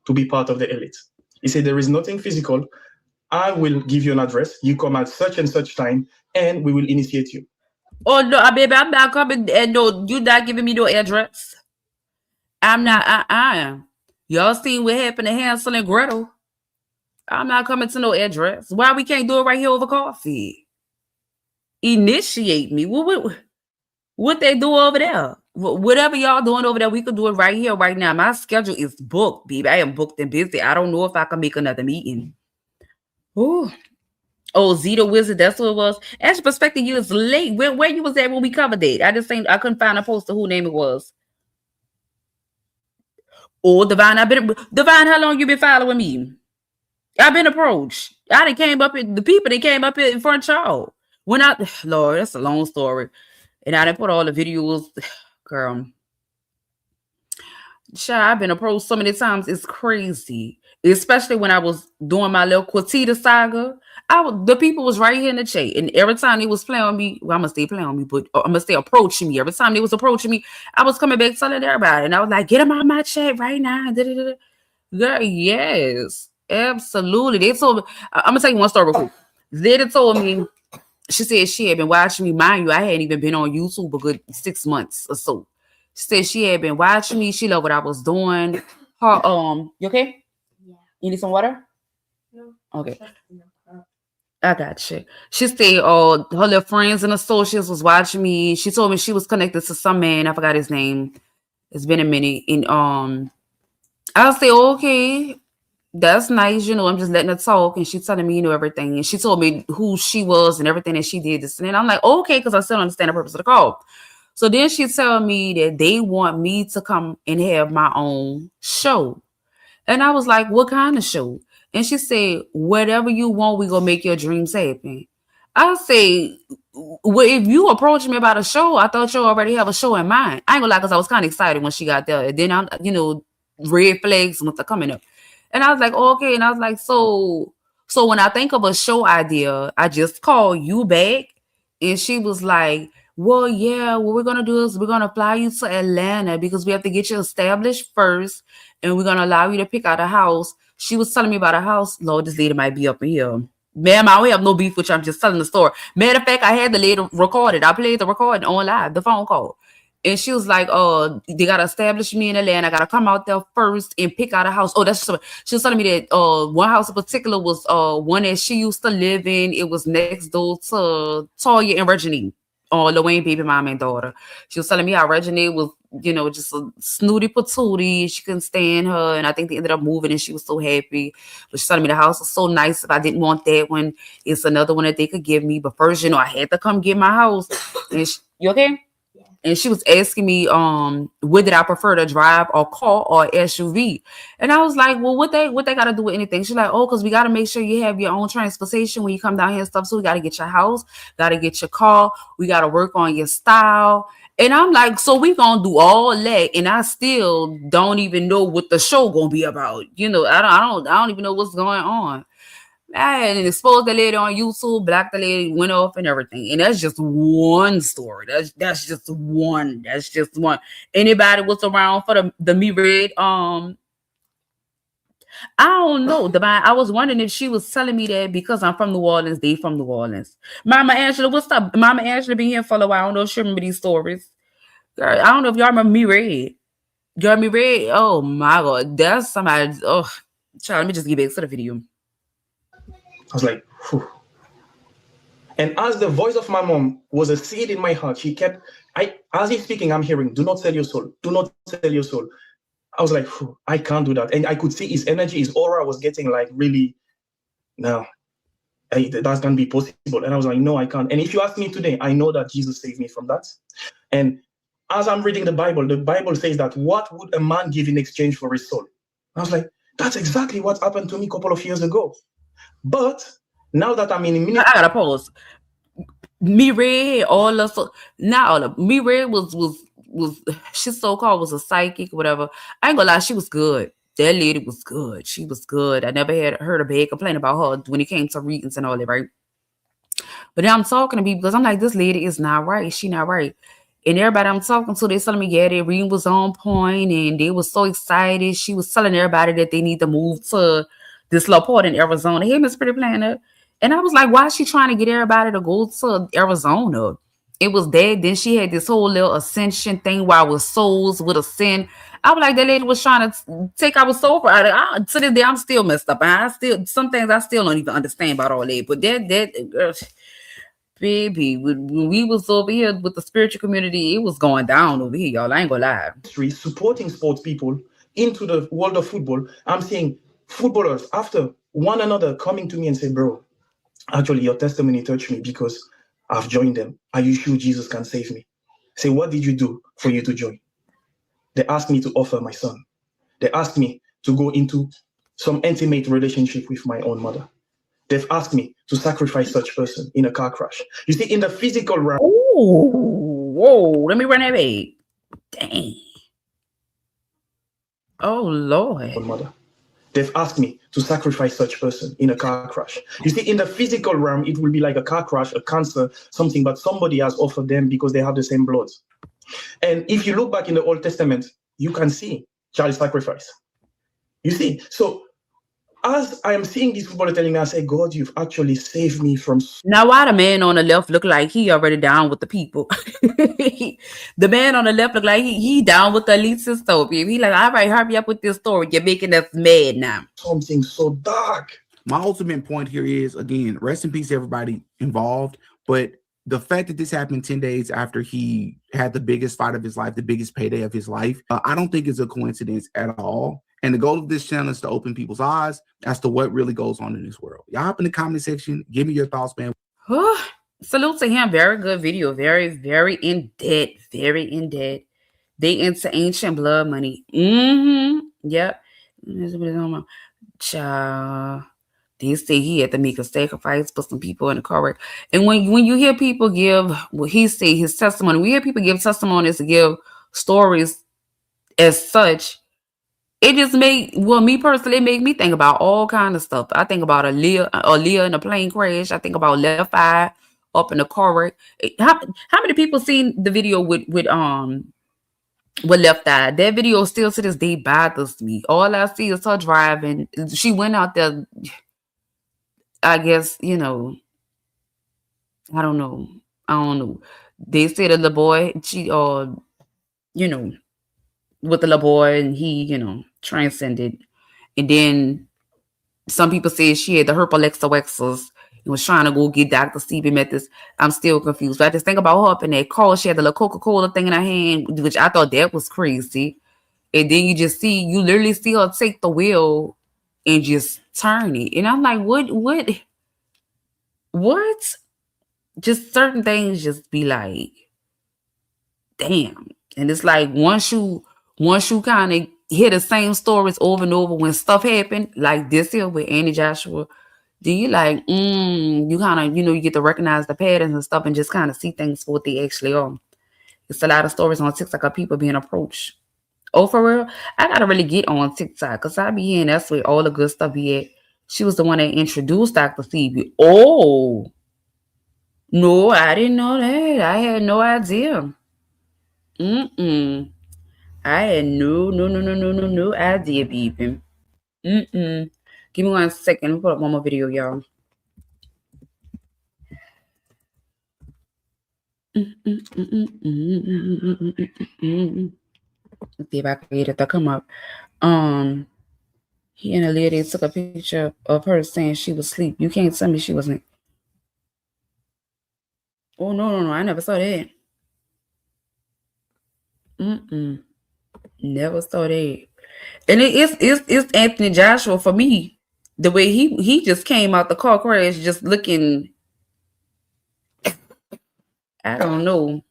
to be part of the elite? He said, there is nothing physical. I will give you an address. You come at such and such time, and we will initiate you. Oh, no, baby, I'm not coming. And no, you're not giving me no address. I'm not. Y'all seen what happened to Hansel and Gretel? I'm not coming to no address. Why we can't do it right here over coffee? Initiate me. What they do over there? Whatever y'all doing over there, we could do it right here, right now. My schedule is booked, baby. I am booked and busy. I don't know if I can make another meeting. Ooh. Oh, Zeta Wizard, that's what it was. As perspective, you was late. Where you was at when we covered it? I couldn't find a poster who name it was. Oh, Divine, Divine, how long you been following me? I've been approached. I done came up here, the people that came up here in front of y'all. Lord, that's a long story. And I done put all the videos, girl. Child, I've been approached so many times. It's crazy. Especially when I was doing my little Quatita saga. The people was right here in the chat. And every time they was playing on me, well, I'm going to stay playing on me, but I'm going to stay approaching me. Every time they was approaching me, I was coming back telling everybody. And I was like, get them out of my chat right now. Girl, yes. Absolutely. They told me, I'm going to tell you one story real quick. Zeta told me, she said she had been watching me. Mind you, I hadn't even been on YouTube a good 6 months or so. She said she had been watching me. She loved what I was doing. You okay? Yeah. You need some water? No. Okay. I got you. She said her little friends and associates was watching me. She told me she was connected to some man. I forgot his name. It's been a minute. And I'll say, okay. that's nice. I'm just letting her talk, and she's telling me, everything. And she told me who she was and everything that she did. And I'm like, okay, because I still understand the purpose of the call. So then she tell me that they want me to come and have my own show. And I was like, what kind of show? And she said, whatever you want, we gonna make your dreams happen. I say, well, if you approach me about a show, I thought you already have a show in mind. I ain't gonna lie, because I was kind of excited when she got there. And then red flags with the coming up. And I was like, oh, okay. And I was like, so when I think of a show idea, I just call you back. And she was like, well, yeah, what we're gonna do is we're gonna fly you to Atlanta because we have to get you established first, and we're gonna allow you to pick out a house. She was telling me about a house. Lord, this lady might be up in here. Ma'am, I don't have no beef with you. I'm just telling the story. Matter of fact, I had the lady recorded. I played the recording on live, the phone call. And she was like, they gotta establish me in Atlanta. I gotta come out there first and pick out a house. Oh, that's so she was telling me that one house in particular was one that she used to live in. It was next door to Toya and Reggie, Lil Wayne baby mama and daughter. She was telling me how Reggie was, just a snooty patootie. She couldn't stand her. And I think they ended up moving and she was so happy. But she's telling me the house was so nice. If I didn't want that one, it's another one that they could give me. But first, I had to come get my house. And you okay? And she was asking me, would I prefer to drive or car or SUV? And I was like, well, what they got to do with anything? She's like, oh, because we got to make sure you have your own transportation when you come down here and stuff. So we got to get your house, got to get your car. We got to work on your style. And I'm like, so we going to do all that. And I still don't even know what the show going to be about. I don't even know what's going on. I had exposed the lady on YouTube, blocked the lady, went off and everything. And that's just one story. That's just one. That's just one. Anybody was around for the Me Red? I don't know. I was wondering if she was telling me that because I'm from New Orleans, they from New Orleans. Mama Angela, what's up? Mama Angela been here for a while. I don't know if she remember these stories. Girl, I don't know if y'all remember Me Red. Girl, Me Red. Oh my God. That's somebody. Oh, child, let me just get back to the video. I was like, whew. And as the voice of my mom was a seed in my heart, she kept, as he's speaking, I'm hearing, do not sell your soul. Do not sell your soul. I was like, whew, I can't do that. And I could see his energy, his aura was getting like really, no, that's going to be possible. And I was like, no, I can't. And if you ask me today, I know that Jesus saved me from that. And as I'm reading the Bible says that what would a man give in exchange for his soul? I was like, that's exactly what happened to me a couple of years ago. But now that I'm in a minute, I gotta pause. Me Red, all of not all of Me Red was she so-called was a psychic, whatever. I ain't gonna lie, she was good. That lady was good. She was good. I never had heard a bad complaint about her when it came to readings and all that, right? But then I'm talking to people because I'm like, this lady is not right. She not right. And everybody I'm talking to, they telling me, yeah, their reading was on point and they was so excited. She was telling everybody that they need to move to this little port in Arizona. Hey, Miss Pretty Planner. And I was like, why is she trying to get everybody to go to Arizona? It was that. Then she had this whole little ascension thing where I was souls with ascend. I was like, that lady was trying to take our soul for to this day, I'm still messed up. Some things I still don't even understand about all that. But baby, when we was over here with the spiritual community, it was going down over here, y'all. I ain't gonna lie. Supporting sports people into the world of football, I'm seeing footballers after one another coming to me and say, bro, actually your testimony touched me because I've joined them. Are you sure Jesus can save me? Say, what did you do for you to join? They asked me to offer my son. They asked me to go into some intimate relationship with my own mother. They've asked me to sacrifice such person in a car crash. You see, in the physical realm. Oh, whoa, let me run that babe. Dang. Oh, Lord. Mother. They've asked me to sacrifice such person in a car crash. You see, in the physical realm, it will be like a car crash, a cancer, something, but somebody has offered them because they have the same blood. And if you look back in the Old Testament, you can see child sacrifice. You see, so as I am seeing this footballer telling me, I say, God, you've actually saved me from. Now, why the man on the left look like he already down with the people? The man on the left look like he down with the elite system. He like, all right, hurry up with this story. You're making us mad now. Something so dark. My ultimate point here is, again, rest in peace, everybody involved. But the fact that this happened 10 days after he had the biggest fight of his life, the biggest payday of his life, I don't think it's a coincidence at all. And the goal of this channel is to open people's eyes as to what really goes on in this world. Y'all hop in the comment section. Give me your thoughts, man. Salute to him. Very good video. Very, very in depth. Very in depth. They into ancient blood money. Yep. Child. They say he had to make a sacrifice for some people in the car wreck. And when you hear people give what he say his testimony, we hear people give testimonies to give stories as such. It just me personally, it made me think about all kind of stuff. I think about Aaliyah in a plane crash. I think about Left Eye up in the car wreck. How many people seen the video with Left Eye? That video still to this day bothers me. All I see is her driving. She went out there, I guess, I don't know. They said that the boy, she with the little boy, and he, transcended. And then some people say she had the herpalexoexus and was trying to go get Dr. Stevie Methods. I'm still confused. But I just think about her up in that car. She had the little Coca-Cola thing in her hand, which I thought that was crazy. And then you literally see her take the wheel and just turn it. And I'm like, what? Just certain things just be like, damn. And it's like once you kind of hear the same stories over and over when stuff happened, like this here with Annie Joshua, then you like, you kind of, you get to recognize the patterns and stuff and just kind of see things for what they actually are. It's a lot of stories on TikTok of people being approached. Oh, for real? I gotta really get on TikTok because I be hearing that's where all the good stuff be at. She was the one that introduced Dr. Stevie. Oh, no, I didn't know that. I had no idea. I had no idea, beeping. Give me 1 second. Let me put up one more video, y'all. Let's see if I can get it to come up. He and a lady took a picture of her saying she was asleep. You can't tell me she wasn't. Oh, no. I never saw that. Never saw that. And it's Anthony Joshua for me. The way he just came out the car crash just looking, I don't know.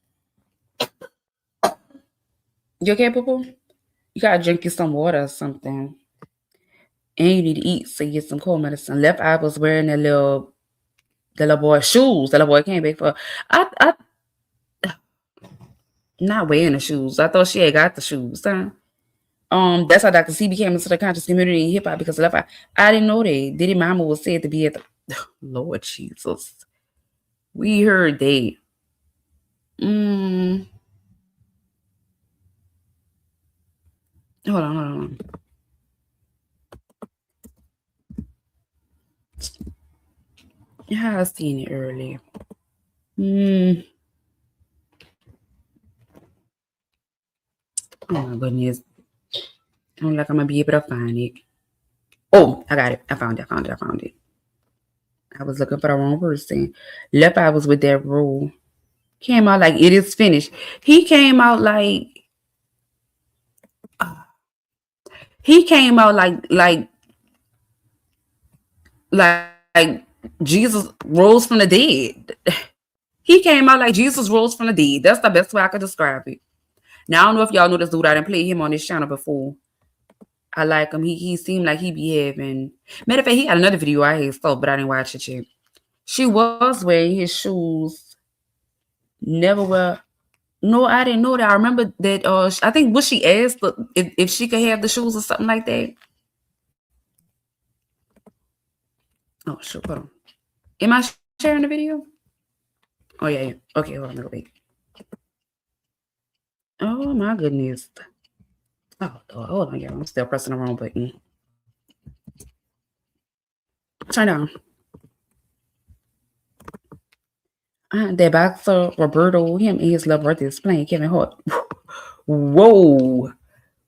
You okay, Pooh? You gotta drink you some water or something. And you need to eat so you get some cold medicine. Left Eye was wearing the little boy's shoes. The little boy came back for. I not wearing the shoes. I thought she had got the shoes. Huh? That's how Dr. C became into the conscious community in hip hop because of Left Eye. I didn't know that. Diddy Mama was said to be at the Lord Jesus. We heard that. Hold on. Yeah, I seen it earlier. Oh my goodness. I don't like I'm gonna be able to find it. Oh, I got it. I found it. I was looking for the wrong person. Left Eye was with that rule. Came out like it is finished. He came out like Jesus rose from the dead. He came out like Jesus rose from the dead. That's the best way I could describe it. Now I don't know if y'all know this dude. I didn't play him on this channel before. I like him. He seemed like he be having. Matter of fact, he had another video I had saw, but I didn't watch it yet. She was wearing his shoes. Never wear. No, I didn't know that. I remember that. I think what she asked if she could have the shoes or something like that. Oh, sure. Hold on. Am I sharing the video? Oh yeah. Okay, hold on. Go back. Oh my goodness. Oh, hold on, y'all. I'm still pressing the wrong button. Turn down. That boxer Roberto, him and his love brother is playing Kevin Hart. Whoa.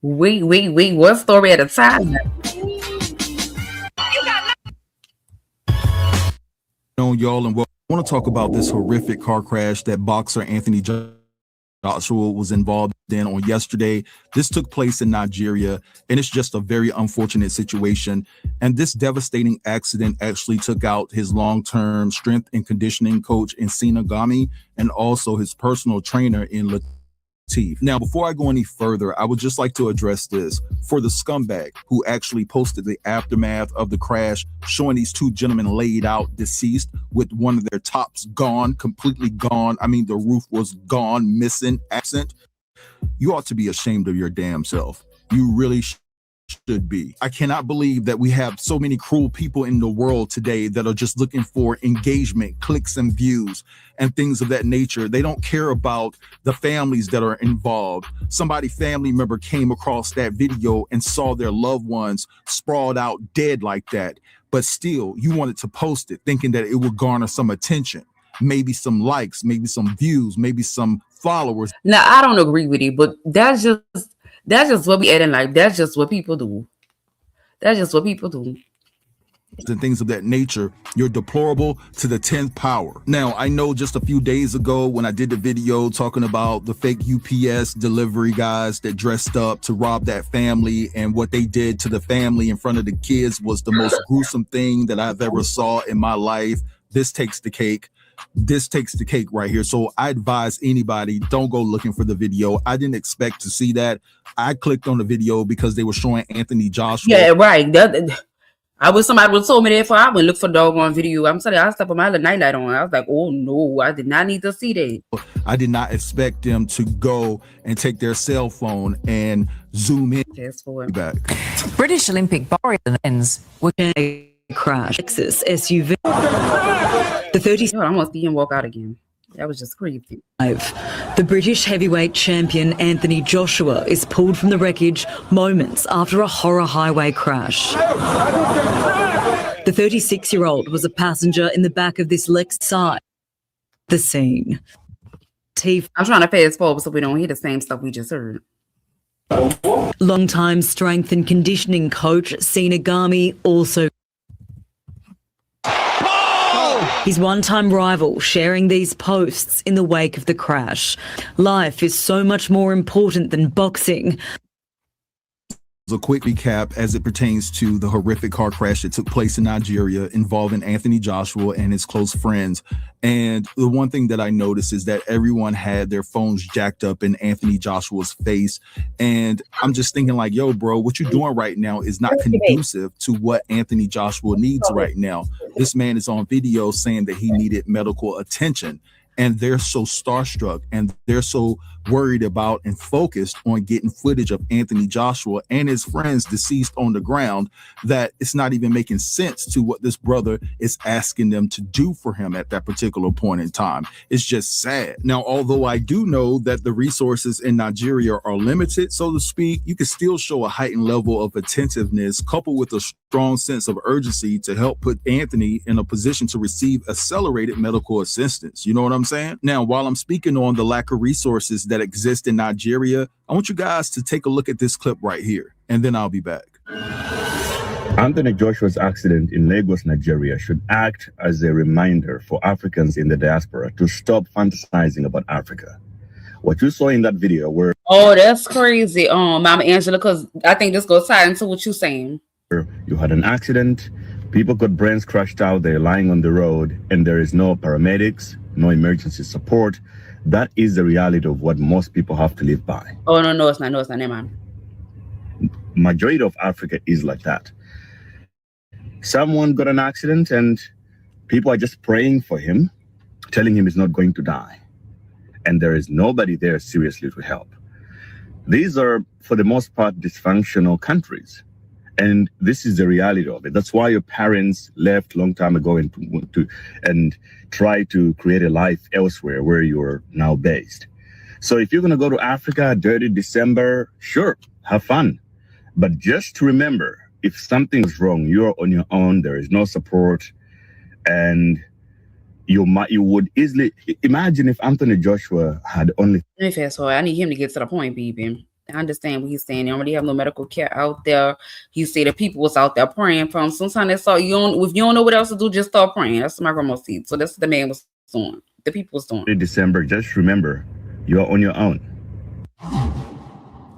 Wait. What story at a time? Y'all, and I want to talk about this horrific car crash that boxer Anthony Joshua was involved in on yesterday. This took place in Nigeria, and it's just a very unfortunate situation. And this devastating accident actually took out his long-term strength and conditioning coach in Sinagami, and also his personal trainer in Latif. Now, before I go any further, I would just like to address this. For the scumbag who actually posted the aftermath of the crash, showing these two gentlemen laid out deceased with one of their tops gone, completely gone. I mean, the roof was gone, missing, absent. You ought to be ashamed of your damn self. You really should be. I cannot believe that we have so many cruel people in the world today that are just looking for engagement, clicks and views and things of that nature. They don't care about the families that are involved. Somebody family member came across that video and saw their loved ones sprawled out dead like that, but still you wanted to post it thinking that it would garner some attention, maybe some likes, maybe some views, maybe some followers. Now, I don't agree with it, but that's just what we add in life. That's just what people do. That's just what people do. And things of that nature. You're deplorable to the 10th power. Now, I know just a few days ago when I did the video talking about the fake UPS delivery guys that dressed up to rob that family, and what they did to the family in front of the kids was the most gruesome thing that I've ever saw in my life. This takes the cake. This takes the cake right here. So I advise anybody, don't go looking for the video. I didn't expect to see that. I clicked on the video because they were showing Anthony Joshua. Yeah, right. I wish somebody would have told me that before I went look for the doggone video. I'm sorry, I stepped with my little nightlight on. I was like, oh no, I did not need to see that. I did not expect them to go and take their cell phone and zoom in. Fast forward. Back. British Olympic ends were crash. Texas SUV. The 30. I almost see him walk out again. That was just creepy. The British heavyweight champion Anthony Joshua is pulled from the wreckage moments after a horror highway crash. The 36-year-old was a passenger in the back of this Lexus side. The scene. I'm trying to fast forward so we don't hear the same stuff we just heard. Longtime strength and conditioning coach Sinagami also. His one-time rival sharing these posts in the wake of the crash. Life is so much more important than boxing. A quick recap as it pertains to the horrific car crash that took place in Nigeria involving Anthony Joshua and his close friends. And the one thing that I noticed is that everyone had their phones jacked up in Anthony Joshua's face. And I'm just thinking like, yo, bro, what you're doing right now is not conducive to what Anthony Joshua needs right now. This man is on video saying that he needed medical attention. And they're so starstruck and they're so worried about and focused on getting footage of Anthony Joshua and his friends deceased on the ground that it's not even making sense to what this brother is asking them to do for him at that particular point in time. It's just sad. Now, although I do know that the resources in Nigeria are limited, so to speak, you can still show a heightened level of attentiveness coupled with a strong sense of urgency to help put Anthony in a position to receive accelerated medical assistance. You know what I'm saying? Now, while I'm speaking on the lack of resources that exist in Nigeria, I want you guys to take a look at this clip right here, and then I'll be back. Anthony Joshua's accident in Lagos, Nigeria should act as a reminder for Africans in the diaspora to stop fantasizing about Africa. What you saw in that video were... Oh, that's crazy, Mama Angela, because I think this goes tied into what you're saying. You had an accident, people got brains crushed out there lying on the road, and there is no paramedics, no emergency support. That is the reality of what most people have to live by. Oh, no, it's not. No, it's not, never mind. Majority of Africa is like that. Someone got an accident and people are just praying for him, telling him he's not going to die. And there is nobody there seriously to help. These are, for the most part, dysfunctional countries. And this is the reality of it. That's why your parents left a long time ago and try to create a life elsewhere where you're now based. So if you're going to go to Africa, dirty December, sure, have fun. But just remember, if something's wrong, you're on your own, there is no support, and you would easily imagine if Anthony Joshua had only... Let me fast forward. I need him to get to the point, baby. I understand what he's saying. They already have no medical care out there. He said that people was out there praying for him. Sometimes that's all if you don't know what else to do, just start praying. That's what my grandma said. So that's what the man was doing. The people was doing. In December, just remember, you are on your own.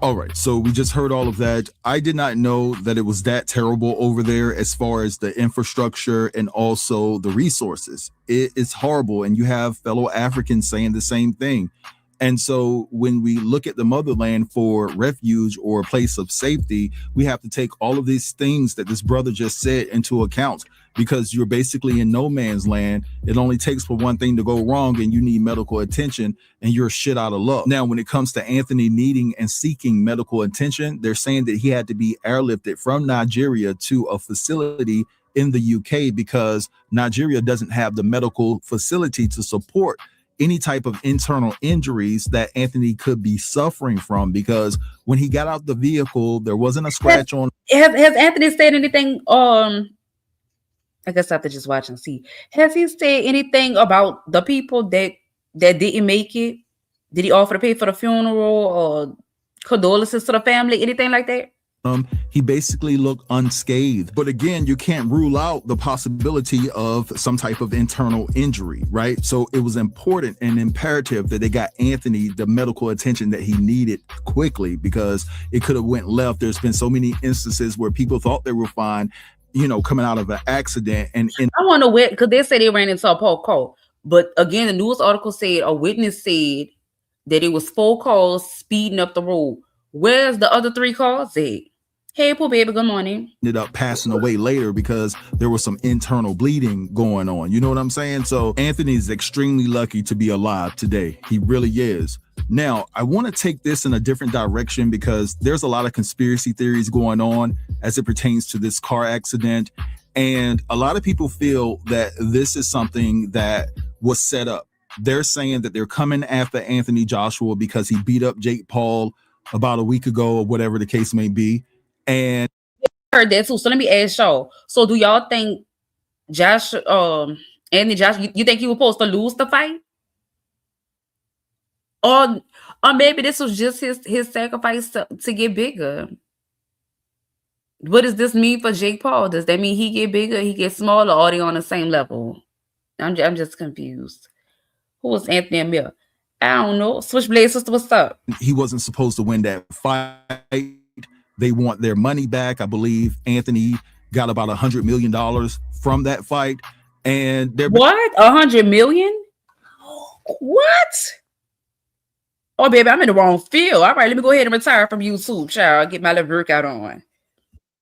All right, so we just heard all of that. I did not know that it was that terrible over there as far as the infrastructure and also the resources. It's horrible, and you have fellow Africans saying the same thing. And so when we look at the motherland for refuge or a place of safety, we have to take all of these things that this brother just said into account, because you're basically in no man's land. It only takes for one thing to go wrong and you need medical attention and you're shit out of luck. Now, when it comes to Anthony needing and seeking medical attention, they're saying that he had to be airlifted from Nigeria to a facility in the UK because Nigeria doesn't have the medical facility to support any type of internal injuries that Anthony could be suffering from, because when he got out the vehicle, there wasn't a scratch on. Has Anthony said anything? I guess I have to just watch and see. Has he said anything about the people that didn't make it? Did he offer to pay for the funeral or condolences to the family? Anything like that? He basically looked unscathed. But again, you can't rule out the possibility of some type of internal injury, right? So it was important and imperative that they got Anthony the medical attention that he needed quickly, because it could have went left. There's been so many instances where people thought they were fine, you know, coming out of an accident. And I wonder where, because they said they ran into a poor car. But again, the news article said a witness said that it was 4 cars speeding up the road. Where's the other 3 cars at? Hey, poor baby, good morning. Ended up passing away later because there was some internal bleeding going on. You know what I'm saying? So Anthony is extremely lucky to be alive today. He really is. Now, I want to take this in a different direction because there's a lot of conspiracy theories going on as it pertains to this car accident. And a lot of people feel that this is something that was set up. They're saying that they're coming after Anthony Joshua because he beat up Jake Paul about a week ago or whatever the case may be. And I heard that too. So let me ask y'all. So do y'all think Anthony Joshua, you think he was supposed to lose the fight? Or maybe this was just his sacrifice to get bigger. What does this mean for Jake Paul? Does that mean he get bigger, he get smaller, or are they on the same level? I'm just confused. Who was Anthony Amir? I don't know. Switchblade sister, what's up? He wasn't supposed to win that fight. They want their money back. I believe Anthony got about $100 million from that fight. And they're what? $100 million? What? Oh, baby, I'm in the wrong field. All right, let me go ahead and retire from YouTube, child. Get my little workout on.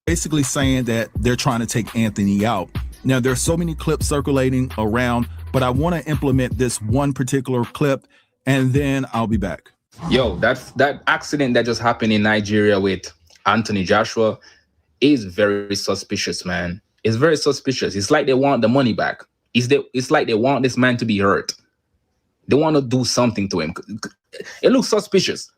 Basically saying that they're trying to take Anthony out. Now, there's so many clips circulating around, but I want to implement this one particular clip, and then I'll be back. Yo, that accident that just happened in Nigeria with Anthony Joshua is very suspicious, man. It's very suspicious. It's like they want the money back. It's like they want this man to be hurt. They want to do something to him. It looks suspicious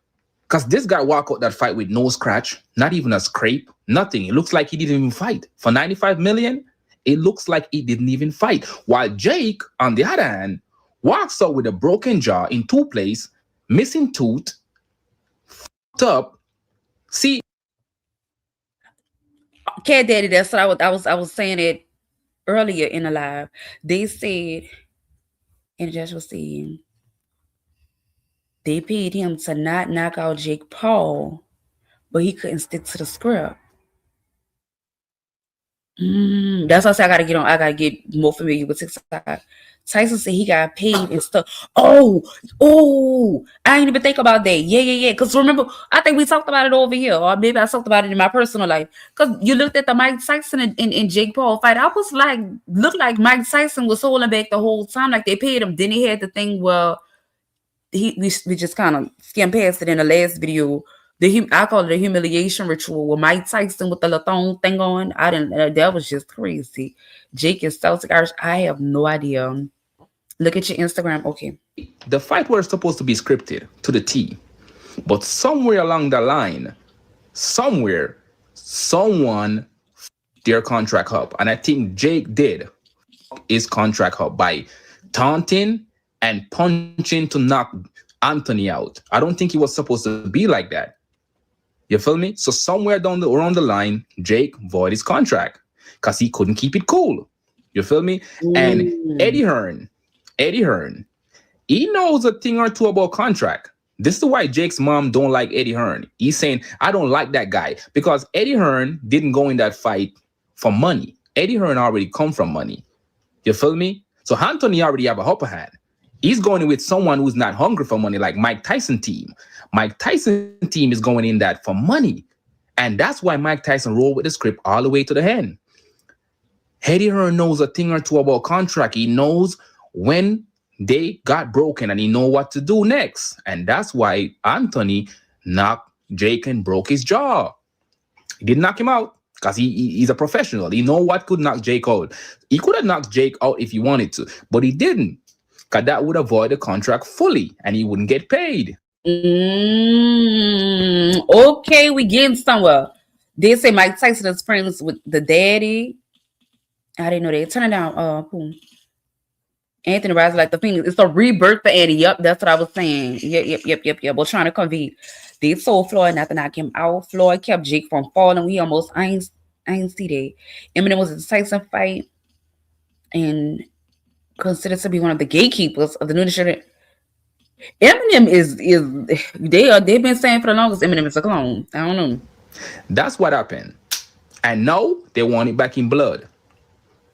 because this guy walked out that fight with no scratch, not even a scrape, nothing. It looks like he didn't even fight. For 95 million, it looks like he didn't even fight. While Jake, on the other hand, walks out with a broken jaw in 2 places, missing tooth, fucked up. See, Cat Daddy, that's what I was saying it earlier in the live. They said, and Joshua said, they paid him to not knock out Jake Paul, but he couldn't stick to the script. That's why I said I gotta get more familiar with TikTok. Tyson said he got paid and stuff. Oh, I didn't even think about that. Yeah. Because remember, I think we talked about it over here, or maybe I talked about it in my personal life. Because you looked at the Mike Tyson and Jake Paul fight. I was like, looked like Mike Tyson was holding back the whole time, like they paid him. Then he had the thing where we just kind of skimmed past it in the last video. I call it a humiliation ritual with Mike Tyson with the Lathone thing on. That was just crazy. Jake and Celtic Irish, I have no idea. Look at your Instagram. Okay. The fight was supposed to be scripted to the T, but somewhere along the line, someone their contract up. And I think Jake did his contract up by taunting and punching to knock Anthony out. I don't think he was supposed to be like that. You feel me? So somewhere around the line, Jake voided his contract because he couldn't keep it cool. You feel me? And Eddie Hearn, he knows a thing or two about contract. This is why Jake's mom don't like Eddie Hearn. He's saying, I don't like that guy because Eddie Hearn didn't go in that fight for money. Eddie Hearn already come from money. You feel me? So Anthony already have a upper hand. He's going with someone who's not hungry for money, like Mike Tyson team. Mike Tyson team is going in that for money. And that's why Mike Tyson rolled with the script all the way to the end. Eddie Hearn knows a thing or two about contract. He knows when they got broken and he know what to do next. And that's why Anthony knocked Jake and broke his jaw. He didn't knock him out because he's a professional. He know what could knock Jake out. He could have knocked Jake out if he wanted to, but he didn't, because that would avoid the contract fully and he wouldn't get paid. Okay, we getting somewhere. They say Mike Tyson is friends with the daddy. I didn't know that. Turn it down. Boom. Anthony rises like the Phoenix. It's a rebirth for Eddie. Yep, that's what I was saying. Yep. We're trying to convene. They told Floyd not to knock him out. Floyd kept Jake from falling. We almost, I ain't see that. Eminem was a Tyson fight and considered to be one of the gatekeepers of the new initiative. Eminem they've been saying for the longest Eminem is a clone. I don't know. That's what happened. And now they want it back in blood.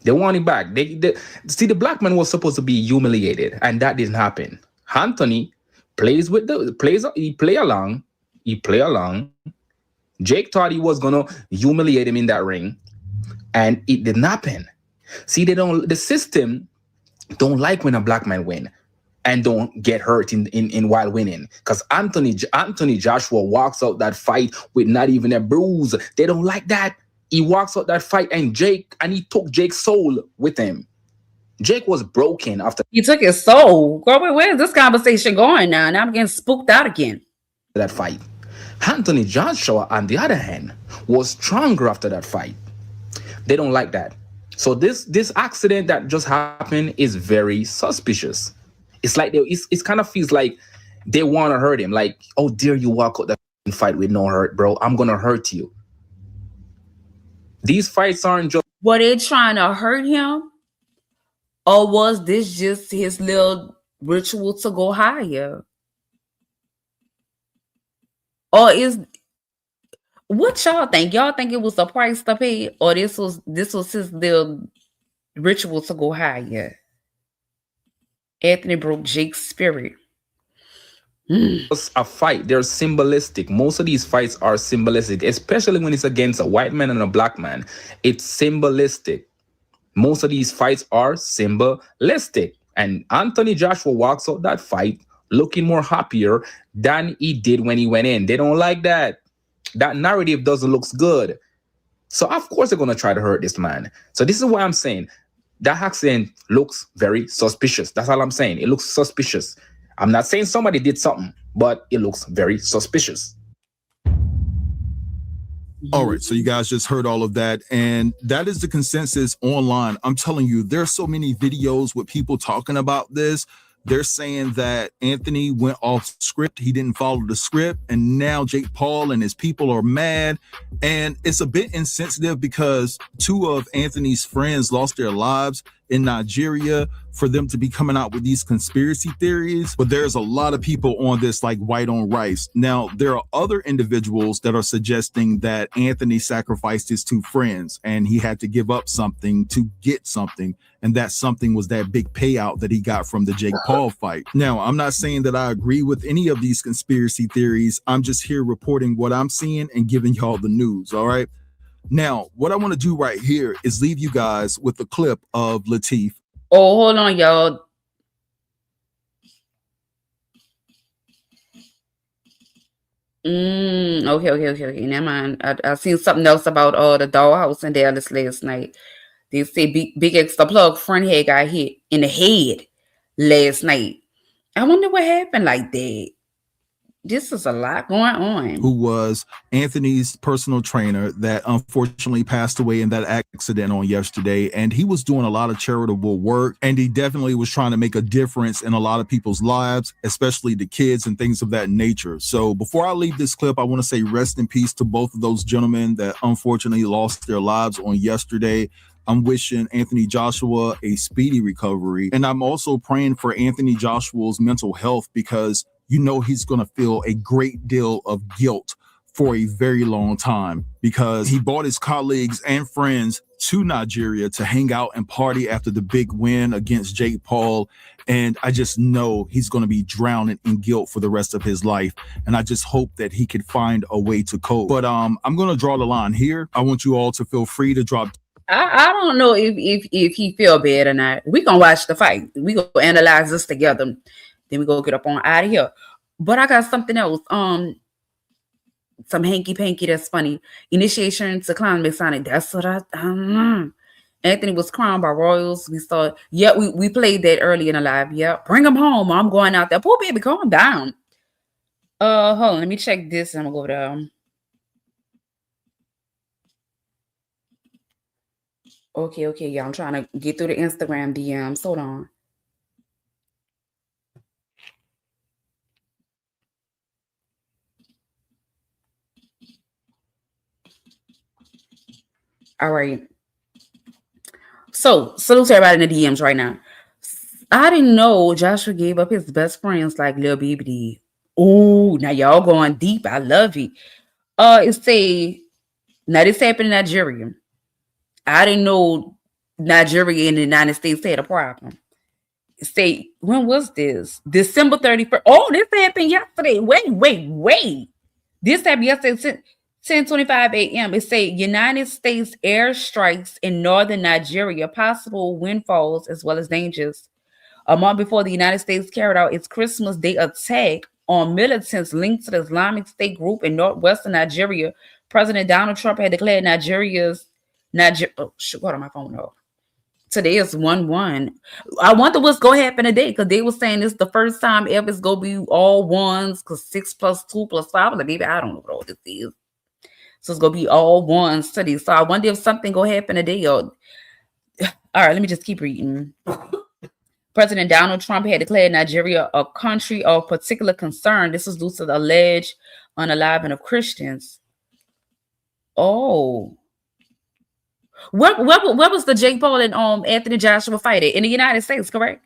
They want it back. They see, the black man was supposed to be humiliated, and that didn't happen. Anthony plays he play along. Jake thought he was gonna humiliate him in that ring, and it didn't happen. See, the system don't like when a black man win and don't get hurt in while winning. Because Anthony Joshua walks out that fight with not even a bruise. They don't like that. He walks out that fight and he took Jake's soul with him. Jake was broken after he took his soul. Girl, where's this conversation going now? Now I'm getting spooked out again. That fight. Anthony Joshua, on the other hand, was stronger after that fight. They don't like that. So this accident that just happened is very suspicious. It's like it kind of feels like they want to hurt him. Like, oh, dare you walk out that fight with no hurt, bro? I'm gonna hurt you. These fights aren't just... Were they trying to hurt him? Or was this just his little ritual to go higher? Or what y'all think? Y'all think it was a price to pay? Or this was his little ritual to go higher? Anthony broke Jake's spirit. A fight. They're symbolistic. Most of these fights are symbolistic, especially when it's against a white man and a black man. It's symbolistic. Most of these fights are symbolistic. And Anthony Joshua walks out that fight looking more happier than he did when he went in. They don't like that. That narrative doesn't look good. So of course they're going to try to hurt this man. So this is why I'm saying that accident looks very suspicious. That's all I'm saying. It looks suspicious. I'm not saying somebody did something, but it looks very suspicious. All right, so you guys just heard all of that, and that is the consensus online. I'm telling you, there are so many videos with people talking about this. They're saying that Anthony went off script. He didn't follow the script. And now Jake Paul and his people are mad. And it's a bit insensitive because two of Anthony's friends lost their lives in Nigeria for them to be coming out with these conspiracy theories. But there's a lot of people on this like white on rice. Now, there are other individuals that are suggesting that Anthony sacrificed his two friends and he had to give up something to get something. And that something was that big payout that he got from the Jake Paul fight. Now, I'm not saying that I agree with any of these conspiracy theories. I'm just here reporting what I'm seeing and giving y'all the news. All right. Now, what I want to do right here is leave you guys with a clip of Latif. Oh, hold on, y'all. Okay. Never mind. I seen something else about the dollhouse in Dallas last night. They say Big X the plug front head got hit in the head last night. I wonder what happened like that. This is a lot going on. Who was Anthony's personal trainer that unfortunately passed away in that accident on yesterday. And he was doing a lot of charitable work, and he definitely was trying to make a difference in a lot of people's lives, especially the kids and things of that nature. So before I leave this clip, I want to say rest in peace to both of those gentlemen that unfortunately lost their lives on yesterday. I'm wishing Anthony Joshua a speedy recovery. And I'm also praying for Anthony Joshua's mental health, because you know he's going to feel a great deal of guilt for a very long time, because he brought his colleagues and friends to Nigeria to hang out and party after the big win against Jake Paul. And I just know he's going to be drowning in guilt for the rest of his life. And I just hope that he can find a way to cope. But I'm going to draw the line here. I want you all to feel free to drop. I don't know if he feel bad or not. We gonna watch the fight. We gonna analyze this together. Then we go get up on out of here. But I got something else. Some hanky panky that's funny. Initiation to clown Masonic. That's what I don't know. Anthony was crowned by royals. We saw, yeah, we played that early in the live. Yeah, bring him home. I'm going out there. Poor baby, calm down. Hold on, let me check this. I'm gonna go down. Okay, yeah, I'm trying to get through the Instagram DMs. Hold on. All right. So, salute to everybody in the DMs right now. I didn't know Joshua gave up his best friends like Lil Baby did. Oh, now y'all going deep. I love it. Now this happened in Nigeria. I didn't know Nigeria and the United States had a problem. When was this? December 31st. Oh, this happened yesterday. Wait. This happened yesterday. 10:25 a.m. It say United States airstrikes in northern Nigeria, possible windfalls as well as dangers. A month before the United States carried out its Christmas Day attack on militants linked to the Islamic State group in northwestern Nigeria, President Donald Trump had declared hold on, my phone off. Today is 1/1. I wonder what's gonna happen today, because they were saying it's the first time ever it's gonna be all ones, because 6 + 2 + 5. Like, maybe I don't know what all this is. So it's gonna be all ones today. So I wonder if something gonna happen today. All right, let me just keep reading. President Donald Trump had declared Nigeria a country of particular concern. This is due to the alleged unaliving of Christians. Oh. Where was the Jake Paul and Anthony Joshua fight at? In the United States, correct?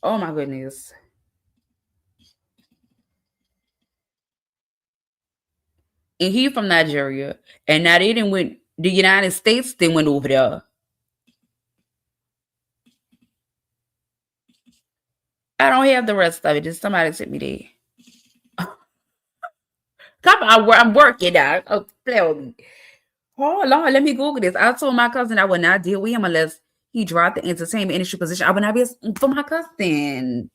Oh my goodness. And he from Nigeria. And now they didn't went, the United States then went over there. I don't have the rest of it. Just somebody sent me there. Come on, I'm working now. Oh, play with me. Hold on, let me Google this. I told my cousin I would not deal with him unless he dropped the entertainment industry position. I would not be for my cousin.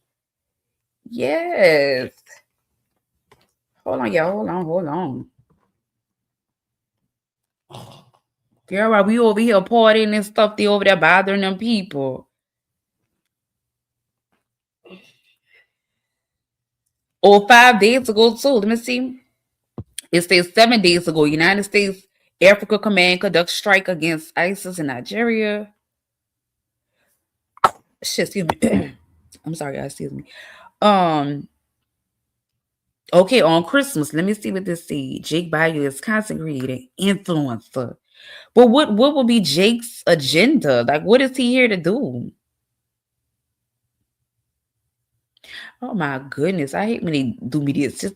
Yes. Hold on, y'all. Hold on. Girl, while we over here partying and stuff, they over there bothering them people. Or 5 days ago, too. Let me see. It says 7 days ago, United States Africa Command conducts strike against ISIS in Nigeria. Shit, excuse me. I'm sorry, guys, excuse me. Okay, on Christmas, let me see what this says. Jake Bayou is consecrated an influencer. But what would be Jake's agenda? Like, what is he here to do? Oh my goodness, I hate when they do me this. Just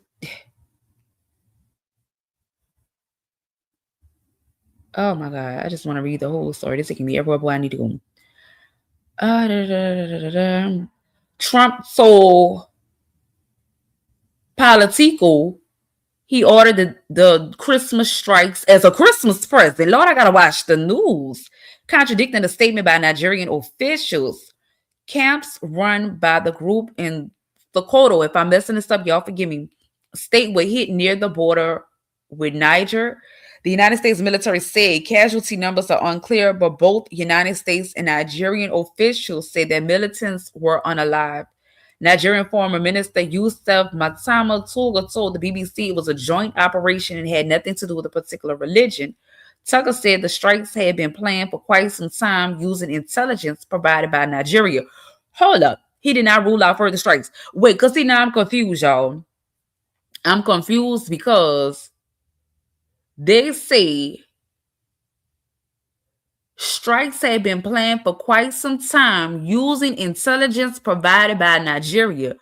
oh my god, I just want to read the whole story. This is taking me everywhere where I need to go. Trump so political. He ordered the Christmas strikes as a Christmas present. Lord, I gotta watch the news. Contradicting the statement by Nigerian officials. Camps run by the group in Sokoto, if I'm messing this up, y'all forgive me, state were hit near the border with Niger. The United States military said casualty numbers are unclear, but both United States and Nigerian officials say that militants were unalived. Nigerian former minister Yusuf Matama Tuga told the BBC it was a joint operation and had nothing to do with a particular religion. Tucker said the strikes had been planned for quite some time using intelligence provided by Nigeria. Hold up. He did not rule out further strikes. Wait, because see, now I'm confused, y'all. I'm confused because They say strikes had been planned for quite some time using intelligence provided by Nigeria.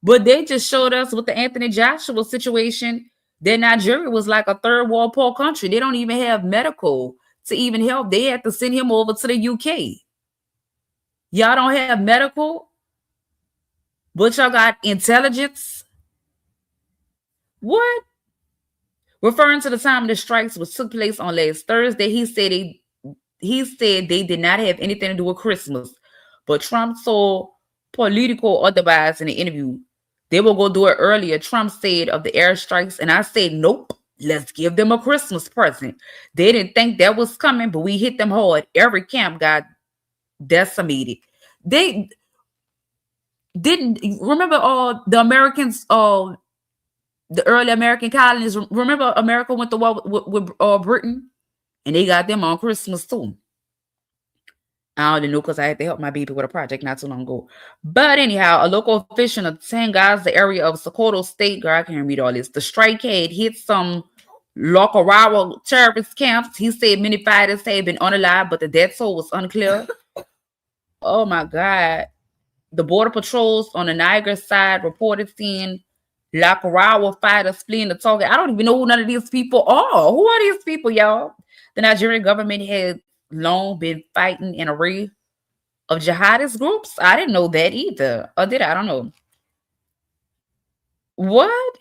But they just showed us with the Anthony Joshua situation that Nigeria was like a third world poor country. They don't even have medical to even help. They had to send him over to the UK. Y'all don't have medical, but y'all got intelligence. What? Referring to the time the strikes which took place on last Thursday, he said they did not have anything to do with Christmas. But Trump saw political otherwise in the interview. They will go do it earlier, Trump said of the airstrikes. And I said, nope, let's give them a Christmas present. They didn't think that was coming, but we hit them hard. Every camp got decimated. They didn't remember all the Americans, the early American colonies. Remember America went to war with Britain, and they got them on Christmas too. I only know because I had to help my baby with a project not too long ago. But anyhow, a local official of Tangaza, the area of Sokoto State, girl, I can't read all this. The strike had hit some Lokarawa terrorist camps. He said many fighters had been unalive, but the death toll was unclear. Oh my God. The border patrols on the Niger side reported seeing Lokarawa fighters fleeing the target. I don't even know who none of these people are. Who are these people, y'all? The Nigerian government had long been fighting an array of jihadist groups. I didn't know that either. Or did I? I don't know. What?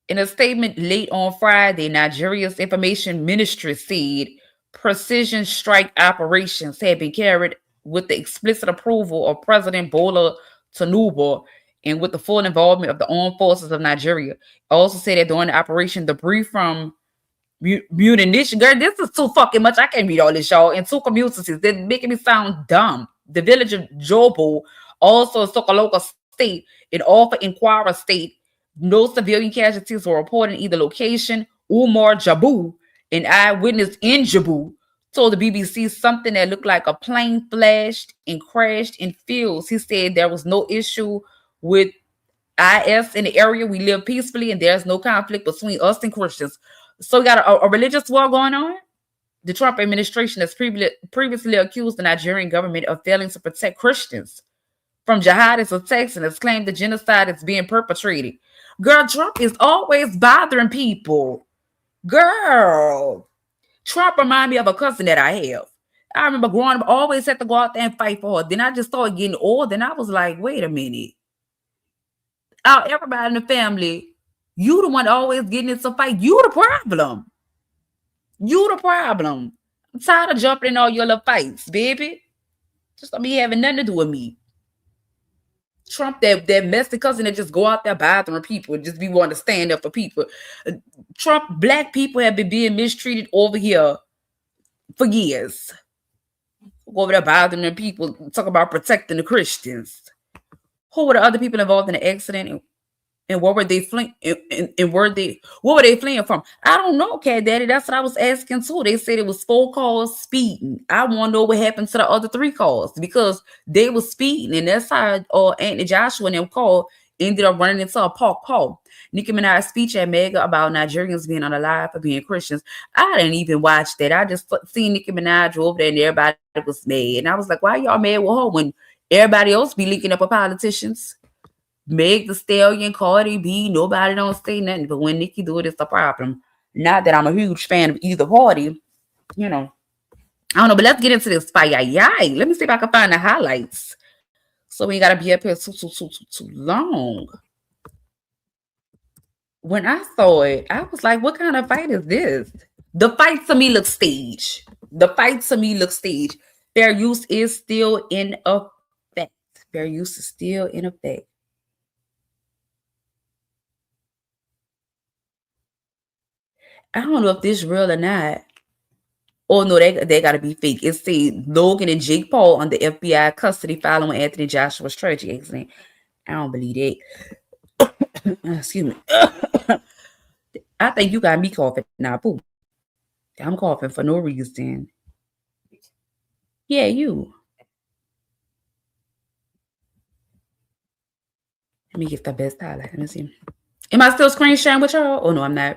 In a statement late on Friday, Nigeria's information ministry said precision strike operations had been carried with the explicit approval of President Bola Tinubu and with the full involvement of the armed forces of Nigeria. Also said that during the operation, debris from munition. Girl, this is too fucking much. I can't read all this, y'all. In two communities, they're making me sound dumb. The village of Jobo, also in Sokoloka State, in Alpha Inquara State, no civilian casualties were reported in either location. Umar Jabu, an eyewitness in Jabu, told the BBC something that looked like a plane flashed and crashed in fields. He said there was no issue with IS in the area. We live peacefully and there's no conflict between us and Christians. So we got a religious war going on. The Trump administration has previously accused the Nigerian government of failing to protect Christians from jihadist attacks and has claimed the genocide is being perpetrated. Girl, Trump is always bothering people. Girl, Trump remind me of a cousin that I have. I remember growing up, always had to go out there and fight for her. Then I just started getting old, and I was like, wait a minute. Out everybody in the family, you the one always getting into fight. You the problem. You the problem. I'm tired of jumping in all your little fights, baby. Just don't be having nothing to do with me. Trump, that messy cousin that just go out there bothering people and just be wanting to stand up for people. Trump, black people have been being mistreated over here for years. Go over there bothering people, talk about protecting the Christians. Who were the other people involved in the accident? And what were they fleeing? And what were they fleeing from? I don't know, Cat Daddy. That's what I was asking too. They said it was 4 cars speeding. I want to know what happened to the other 3 cars because they were speeding, and that's how Anthony Joshua and them called ended up running into a park car. Nicki Minaj's speech at Mega about Nigerians being unalive for being Christians. I didn't even watch that. I just seen Nicki Minaj over there and everybody was mad, and I was like, why y'all mad with her when everybody else be linking up with politicians? Meg the Stallion, Cardi B, nobody don't say nothing. But when Nicki do it, it's a problem. Not that I'm a huge fan of either party, you know. I don't know, but let's get into this fight. Let me see if I can find the highlights. So we ain't gotta be up here too long. When I saw it, I was like, what kind of fight is this? The fight to me looks staged. Fair use is still in effect. Fair use is still in effect. I don't know if this is real or not. Oh no, they gotta be fake. It said Logan and Jake Paul under FBI custody following Anthony Joshua's tragic accident. I don't believe that. Excuse me. I think you got me coughing now. Pooh. I'm coughing for no reason. Yeah, you. Let me get the best highlight. Let me see. Am I still screen sharing with y'all? Oh no, I'm not.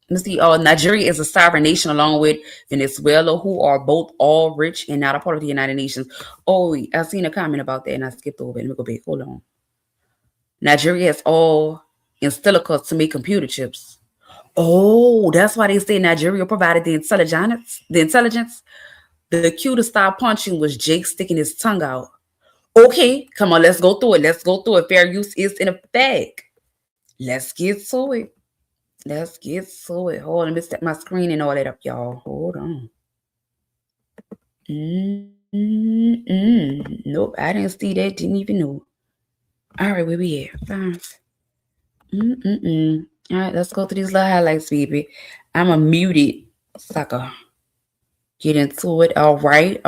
Let's see. Nigeria is a sovereign nation along with Venezuela, who are both all rich and not a part of the United Nations. Oh, I seen a comment about that and I skipped over it. Let me go back. Hold on. Nigeria has all in silica to make computer chips. Oh, that's why they say Nigeria provided the intelligence. The cue to stop punching was Jake sticking his tongue out. Okay, come on, let's go through it. Let's go through it. Fair use is in effect. Let's get to it. Let's get to it. Hold on, let me set my screen and all that up, y'all. Hold on. Nope, I didn't see that. Didn't even know. All right, where we at? Fine. All right, let's go through these little highlights, baby. I'm a muted sucker. Get into it. All right.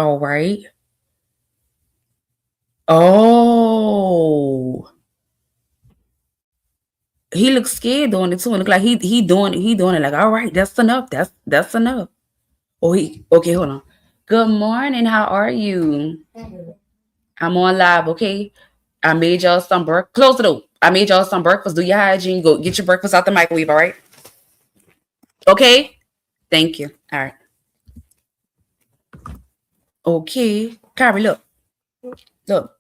Oh, he looks scared doing it too. And look like he doing it like, all right, that's enough. That's enough. Oh, okay, hold on. Good morning. How are you? I'm on live, okay? I made y'all some breakfast. Close the door. I made y'all some breakfast. Do your hygiene. Go get your breakfast out the microwave, all right? Okay? Thank you. All right. Okay. Kyrie, look. Look.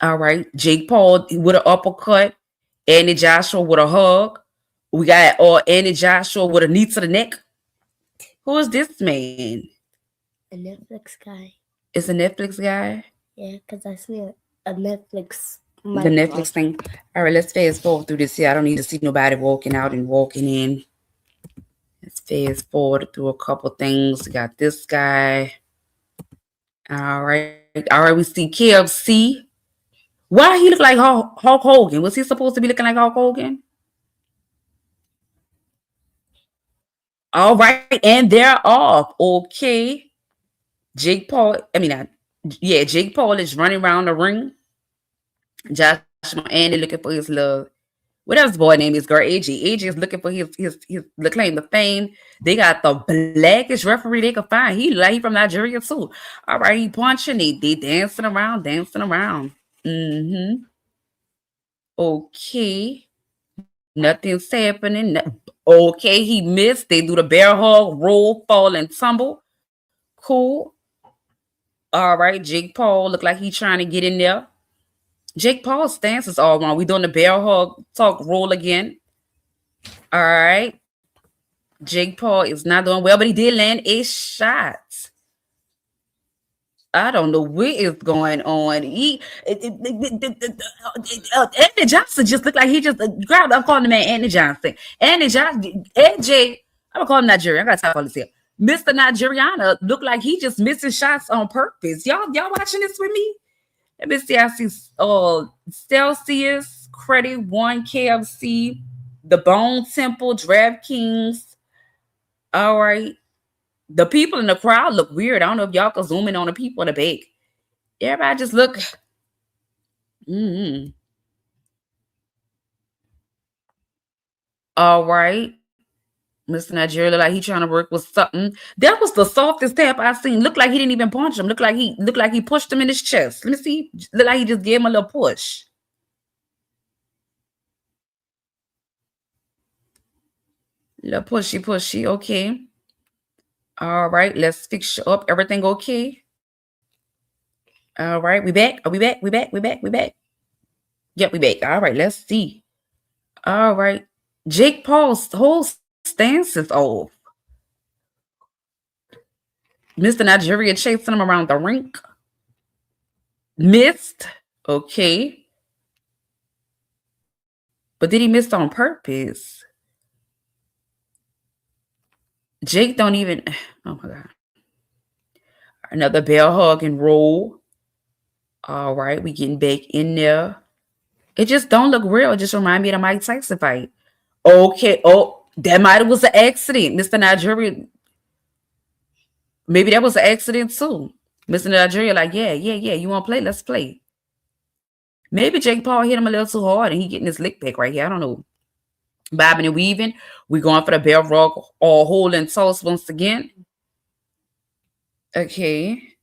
All right. Jake Paul with an uppercut. Andy Joshua with a hug. We got Andy Joshua with a knee to the neck. Who is this man? A Netflix guy. It's a Netflix guy? Yeah, because I see a Netflix. The Netflix thing. All right, let's fast forward through this here. I don't need to see nobody walking out and walking in. Let's fast forward through a couple things. We got this guy. All right. We see KFC. Why he look like Hulk Hogan? Was he supposed to be looking like Hulk Hogan? All right, and they're off. Okay. Jake Paul is running around the ring. Joshua Andy looking for his love. Whatever his boy name is, girl, AJ. AJ is looking for his the claim to fame. They got the blackest referee they could find. He from Nigeria too. All right, he punching. They dancing around. Okay. Nothing's happening. Okay, he missed. They do the bear hug, roll, fall, and tumble. Cool. All right, Jake Paul look like he's trying to get in there. Jake Paul's stance is all wrong. We doing the bear hug, talk, roll again. All right. Jake Paul is not doing well, but he did land a shot. I don't know what is going on. Andy Johnson just looked like he just grabbed. I'm calling the man Andy Johnson. Andy Johnson, AJ. I'm gonna call him Nigerian. I gotta talk all this here. Mr. Nigeriana looked like he just missing shots on purpose. Y'all watching this with me? Let me see. I see Celsius, Credit One, KFC, The Bone Temple, DraftKings. All right. The people in the crowd look weird. I don't know if y'all can zoom in on the people in the back. Everybody just look. All right. Mr. Nigeria look like he trying to work with something. That was the softest tap I seen. Looked like he didn't even punch him. Looked like he pushed him in his chest. Let me see. Looked like he just gave him a little push. Little pushy. Okay. All right. Let's fix you up. Everything okay? All right. We back. Are we back? We back. Yep, we back. All right. Let's see. All right. Jake Paul's whole stance is off. Mr. Nigeria chasing him around the rink. Missed. Okay. But did he miss on purpose? Jake don't even. Oh my God. Another bell hug and roll. All right. We getting back in there. It just don't look real. It just remind me of the Mike Tyson fight. Okay. Oh, that might have was an accident. Mr. Nigeria. Maybe that was an accident too. Mr. Nigeria, like, yeah. You want to play? Let's play. Maybe Jake Paul hit him a little too hard and he getting his lick back right here. I don't know. Bobbing and weaving. We going for the bell rug or hold and toss once again. Okay.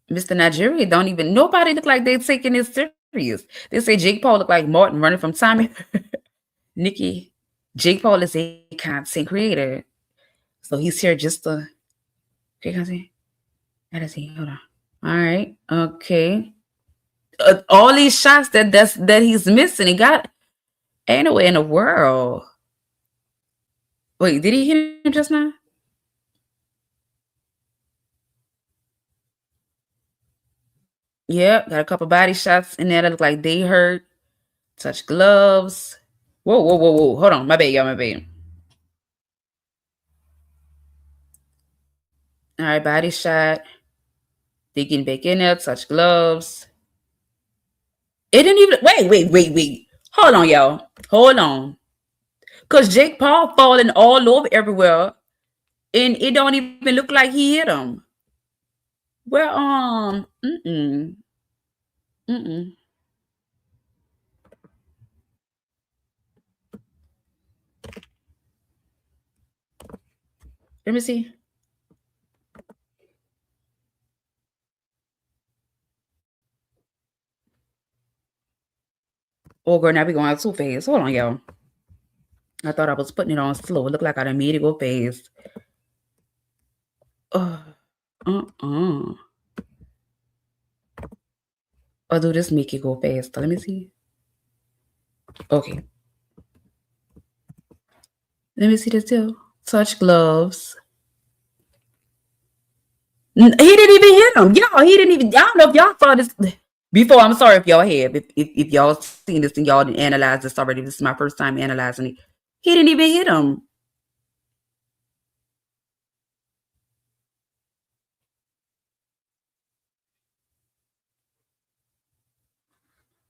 Mr. Nigeria don't even, nobody look like they taking it serious. They say Jake Paul look like Martin running from Tommy. Nikki, Jake Paul is a content creator. So he's here just to create content. Let's see, hold on. All right, okay. All these shots that he's missing, he got ain't no way in the world. Wait, did he hit him just now? Yep, got a couple body shots in there that look like they hurt. Touch gloves. Whoa, whoa, whoa, whoa. Hold on. My bad, y'all, my bad. All right, body shot. They getting back in there. Touch gloves. It didn't even, wait. Hold on, y'all. Hold on. Because Jake Paul falling all over everywhere. And it don't even look like he hit him. Well, mm-mm. Let me see. Oh, girl, now we going too fast. Hold on, y'all. I thought I was putting it on slow. It looked like I done made it go fast. Or do this make it go faster? Let me see. Okay. Let me see this too. Touch gloves. He didn't even hit him. Y'all, he didn't even. I don't know if y'all saw this before. I'm sorry if y'all have. If y'all seen this and y'all didn't analyze this already. This is my first time analyzing it. He didn't even hit him.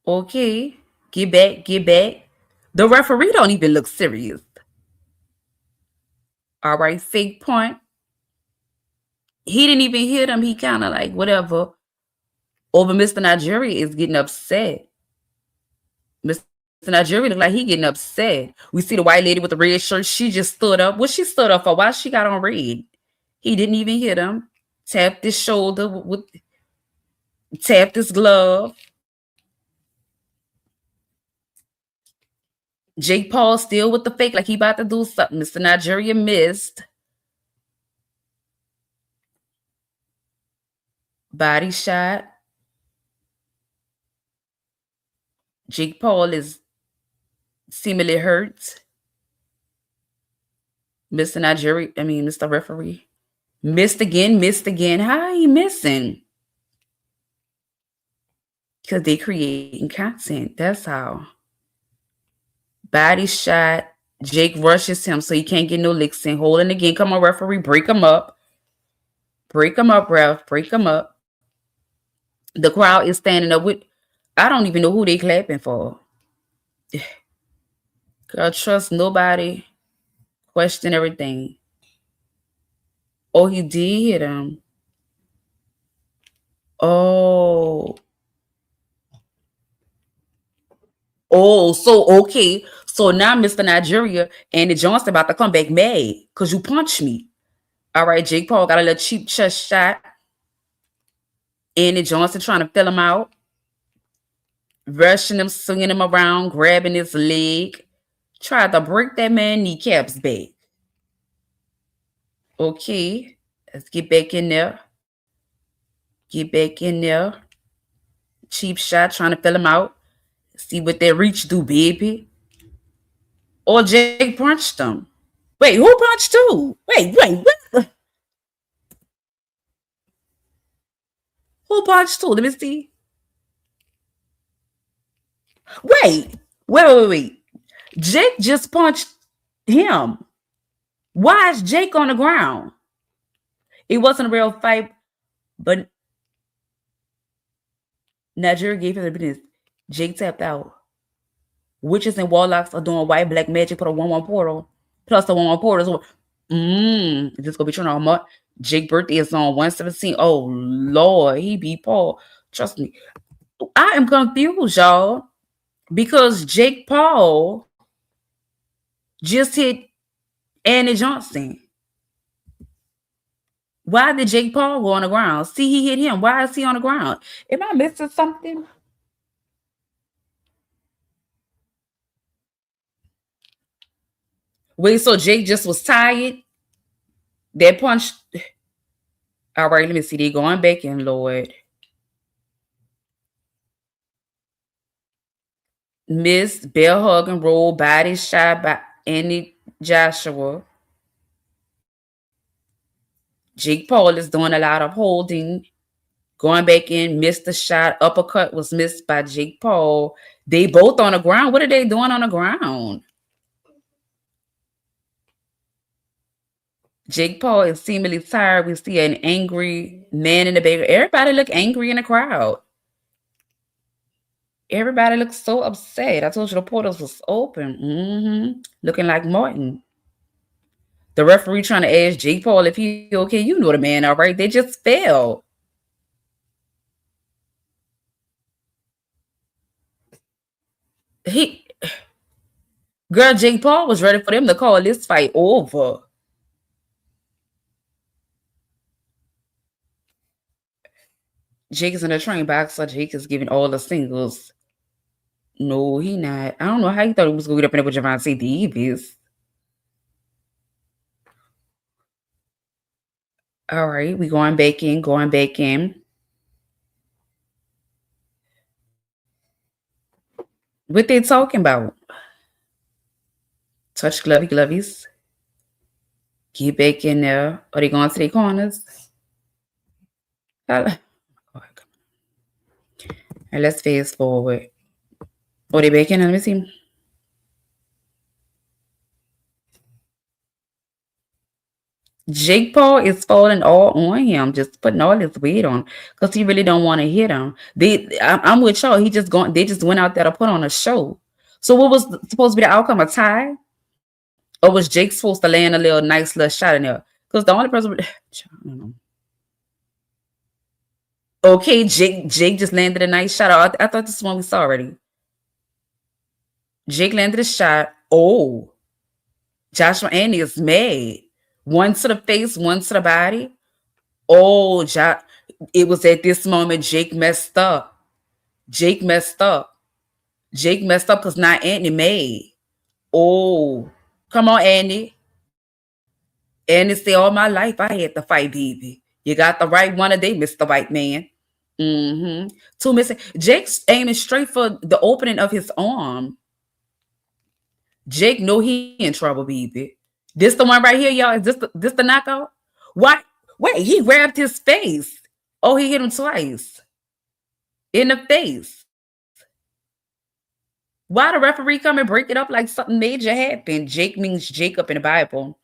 Okay. Get back. The referee don't even look serious. All right, fake point. He didn't even hit him. He kind of like whatever. Over Mr. Nigeria is getting upset. Mr. Nigeria look like he getting upset. We see the white lady with the red shirt. She just stood up. What she stood up for? Why she got on red? He didn't even hit him. Tapped his shoulder tapped his glove. Jake Paul still with the fake, like he about to do something. Mr. Nigeria missed. Body shot. Jake Paul is seemingly hurt. Mr. Referee. Missed again. How are you missing? Because they creating content. That's how. Body shot. Jake rushes him so he can't get no licks in. Holding again. Come on, referee. Break him up. Break him up, ref. Break him up. The crowd is standing up with. I don't even know who they clapping for. Girl, trust nobody. Question everything. Oh, he did hit him. Oh, so okay. So now Mr. Nigeria and the Johnson about to come back mad because you punched me. All right, Jake Paul got a little cheap chest shot. Andy Johnson trying to fill him out. Rushing him, swinging him around, grabbing his leg. Tried to break that man kneecaps back. Okay, let's get back in there. Get back in there. Cheap shot, trying to fill him out. See what that reach do, baby. Or Jake punched him. Wait, who punched who? Wait, what? Who punched who? Let me see. Wait. Jake just punched him. Why is Jake on the ground? It wasn't a real fight, but Nigeria gave him the business. Jake tapped out. Witches and warlocks are doing white black magic for the 1-1 portal. Plus the 1-1 portal is this gonna be turning on more. Jake birthday is on 117. Oh Lord, he beat Paul. Trust me. I am confused, y'all. Because Jake Paul just hit Andy Johnson. Why did Jake Paul go on the ground? See, he hit him. Why is he on the ground? Am I missing something? Wait, so Jake just was tired? That punch. All right, let me see. They going back in, Lord. Miss Bell hug and roll, body shot by Andy Joshua. Jake Paul is doing a lot of holding. Going back in, missed the shot. Uppercut was missed by Jake Paul. They both on the ground. What are they doing on the ground? Jake Paul is seemingly tired. We see an angry man in the back. Everybody look angry in the crowd. Everybody looks so upset. I told you the portals was open. Looking like Martin. The referee trying to ask Jake Paul if he okay. You know the man, all right? They just fell. Girl, Jake Paul was ready for them to call this fight over. Jake is in a train boxer. Jake is giving all the singles. No, he not. I don't know how he thought he was going to get up in there with Javante Davis. All right, we going back in. What they talking about? Touch glovies. Get back in there. Are they going to their corners? And let's fast forward. Are they back in? Let me see. Jake Paul is falling all on him, just putting all his weight on, because he really don't want to hit him. I'm with y'all. They just went out there to put on a show. So what was supposed to be the outcome? A tie? Or was Jake supposed to land a nice little shot in there? Because the only person, I don't know. Okay, Jake just landed a nice shot. I thought this is one we saw already. Jake landed a shot. Oh, Joshua Andy is mad. One to the face, one to the body. Oh, it was at this moment Jake messed up. Jake messed up because now Andy mad. Oh, come on, Andy. Andy said, all my life I had to fight, baby. You got the right one today, Mr. White Man. Two missing. Jake's aiming straight for the opening of his arm. Jake know he in trouble, baby. This the one right here, y'all. Is this the knockout? What? Wait, he grabbed his face. Oh, he hit him twice. In the face. Why the referee come and break it up like something major happened? Jake means Jacob in the Bible.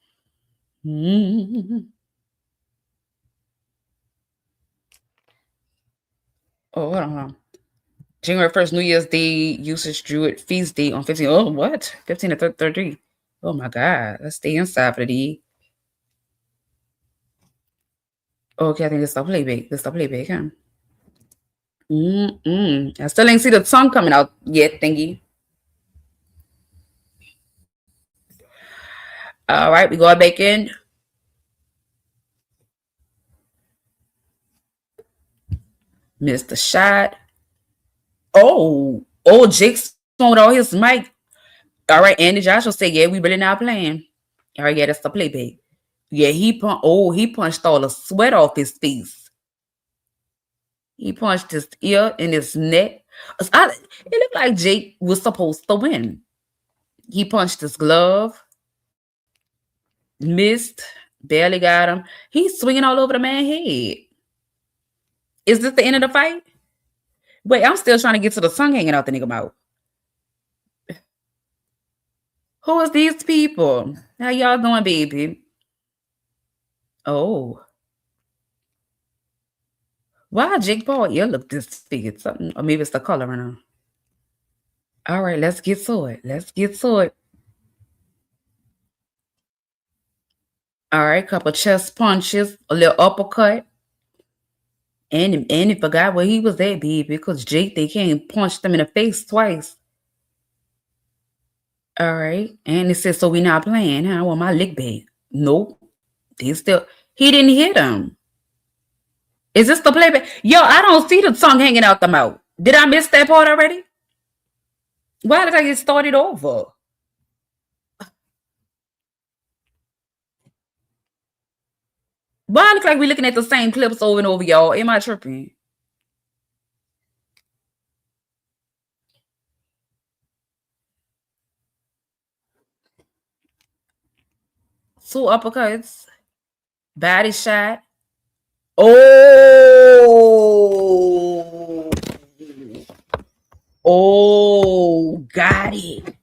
Oh, hold on. January 1st, New Year's Day, usage Druid feast day on 15. Oh, what? 15 to 33. Oh my God. Let's stay inside for the day. Okay, I think this is the playback. Huh? I still ain't see the tongue coming out yet, thingy. All right, we go back in. Missed the shot. Oh, Jake's on with all his mic. All right, Andy Joshua said, yeah, we really not playing. All right, yeah, that's the playback. Yeah, he punched all the sweat off his face. He punched his ear and his neck. It looked like Jake was supposed to win. He punched his glove. Missed. Barely got him. He's swinging all over the man's head. Is this the end of the fight? Wait, I'm still trying to get to the tongue hanging out the nigga mouth. Who is these people? How y'all doing, baby? Oh. Why Jake Paul ear look disfigured? Something, or maybe it's the color right now. All right, let's get to it. All right, couple chest punches, a little uppercut. And he forgot where he was at, baby, because Jake, they came and punched him in the face twice. All right. And he said, so we not playing, huh? I want my lick back. Nope. He didn't hit him. Is this the playback? Yo, I don't see the tongue hanging out the mouth. Did I miss that part already? Why did I get started over? Why look like we're looking at the same clips over and over, y'all? Am I tripping? Two uppercuts. Body shot. Oh. Oh, got it.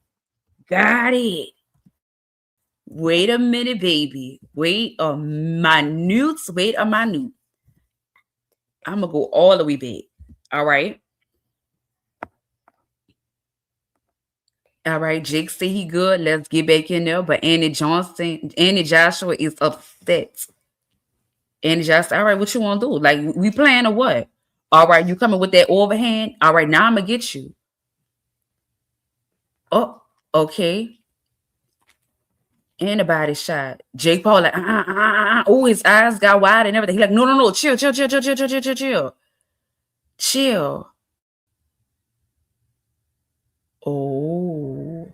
Got it. Wait a minute, baby. Wait a minute. I'm going to go all the way back. All right. All right. Jake say he good. Let's get back in there. But Annie Joshua is upset. Annie Joshua, all right, what you want to do? Like, we playing or what? All right, you coming with that overhand? All right, now I'm going to get you. Oh, okay. Anybody shot. Jake Paul like, oh, his eyes got wide and everything. He like, no, chill. Chill. Oh.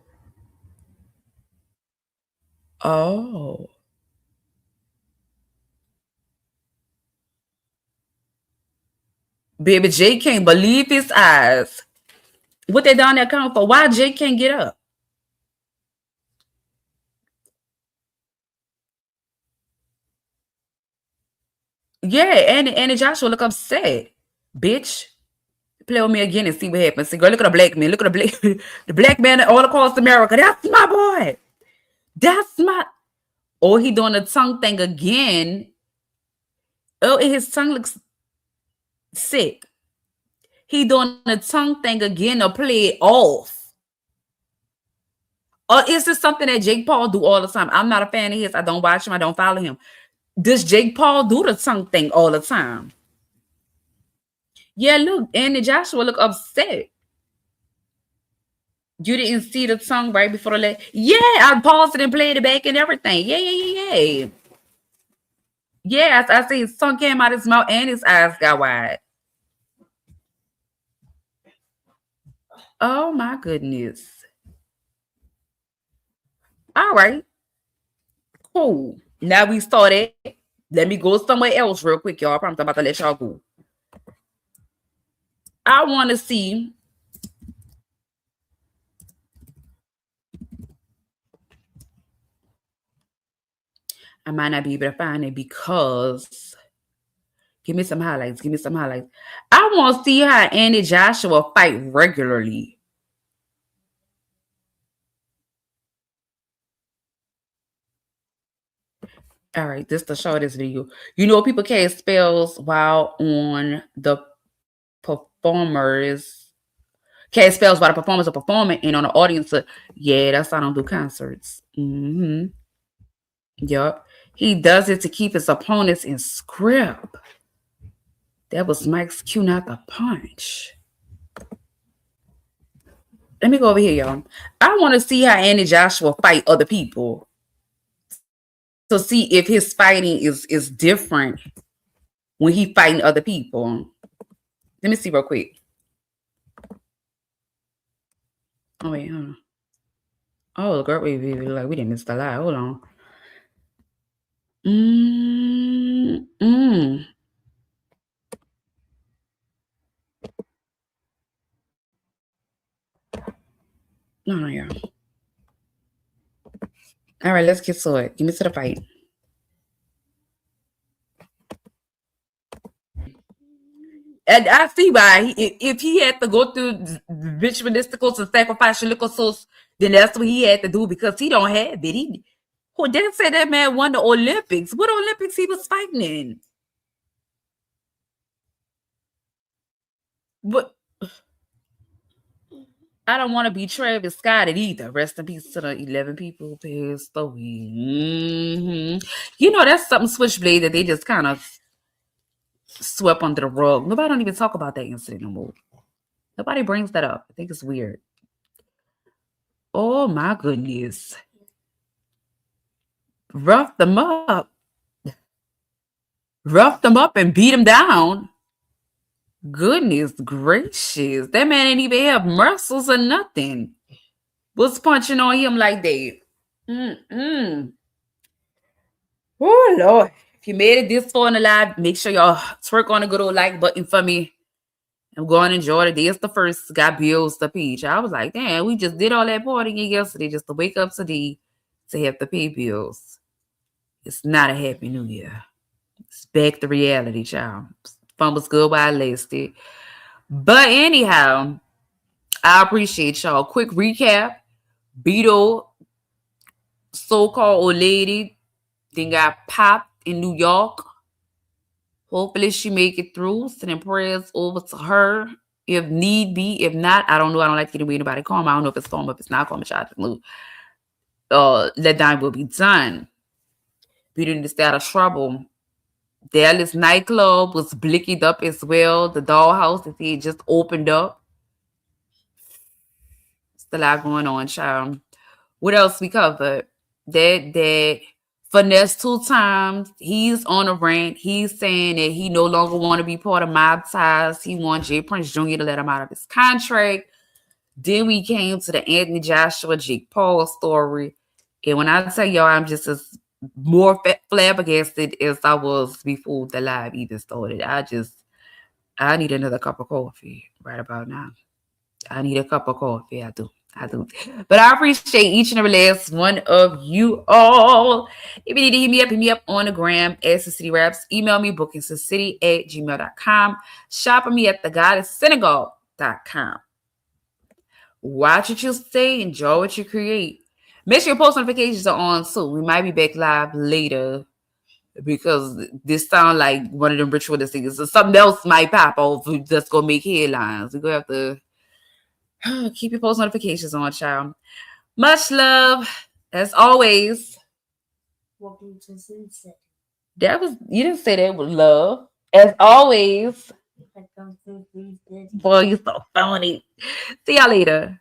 Oh. Baby, Jake can't believe his eyes. What they down there coming for? Why Jake can't get up? Yeah, and Joshua look upset. Bitch. Play with me again and see what happens. See, girl, look at the black man. Look at the black man all across America. That's my boy. That's my. Oh, he doing the tongue thing again. Oh, and his tongue looks sick. He doing the tongue thing again to play it off. Or is this something that Jake Paul do all the time? I'm not a fan of his. I don't watch him. I don't follow him. Does Jake Paul do the tongue thing all the time? Yeah, look, Andy Joshua look upset. You didn't see the tongue right before the leg. Yeah, I paused it and played it back and everything. Yeah. Yeah, I see his tongue came out of his mouth and his eyes got wide. Oh my goodness. All right. Cool. Now we started. Let me go somewhere else real quick, y'all. I promise I'm about to let y'all go. I want to see. I might not be able to find it because give me some highlights. I want to see how Andy Joshua fight regularly. All right, this is the shortest video. You know, people cast spells while on the performers. Cast spells while the performers are performing and on the audience. Yeah, that's why I don't do concerts. Yup. He does it to keep his opponents in script. That was Mike's cue, not the punch. Let me go over here, y'all. I want to see how Andy Joshua fight other people. To see if his fighting is different when he fighting other people. Let me see real quick. Oh, wait, hold on. Oh, girl, wait, like we didn't miss the lie. Hold on. No, y'all. All right, let's get to it. Give me to the fight. And I see why. If he had to go through ritualisticals and sacrificialicals, then that's what he had to do because he don't have it. Who didn't say that man won the Olympics? What Olympics he was fighting in? What? I don't want to be Travis Scott either. Rest in peace to the 11 people who passed away. You know, that's something Switchblade that they just kind of swept under the rug. Nobody don't even talk about that incident no more. Nobody brings that up. I think it's weird. Oh my goodness. Rough them up. roughed him up and beat him down. Goodness gracious. That man didn't even have muscles or nothing. Was punching on him like that. Oh, Lord. If you made it this far in the live, make sure y'all twerk on the good old like button for me. I'm going to enjoy the day. It's the first. Got bills to pay. I was like, damn, we just did all that partying yesterday just to wake up today to have to pay bills. It's not a happy new year. It's back to reality, child. Fun was good while it lasted. But anyhow, I appreciate y'all. Quick recap. Bedo, so-called old lady, then got popped in New York. Hopefully she make it through. Sending prayers over to her if need be. If not, I don't know. I don't like to get away anybody karma. I don't know if it's karma, if it's not karma. Child, let dime will be done. Bedo in the state of trouble. Dallas nightclub was blickied up as well. The dollhouse that they just opened up. Still a lot going on, child. What else we covered? That Finesse 2 times. He's on a rant. He's saying that he no longer want to be part of MobTies. He wants Jay Prince Jr. to let him out of his contract. Then we came to the Anthony Joshua, Jake Paul story. And when I tell y'all, I'm just as more flabbergasted as I was before the live even started. I need another cup of coffee right about now. I need a cup of coffee. I do. But I appreciate each and every last one of you all. If you need to hit me up on the gram at Syncity Raps. Email me, bookingsyncity@gmail.com. Shop me at thegoddesssynagogue.com. Watch what you say. Enjoy what you create. Make sure your post notifications are on too. We might be back live later because this sound like one of them ritualistic things. So something else might pop off that's going to make headlines. We're going to have to keep your post notifications on, child. Much love. As always. Welcome to Syncity. You didn't say that with love. As always. Boy, you're so phony. See y'all later.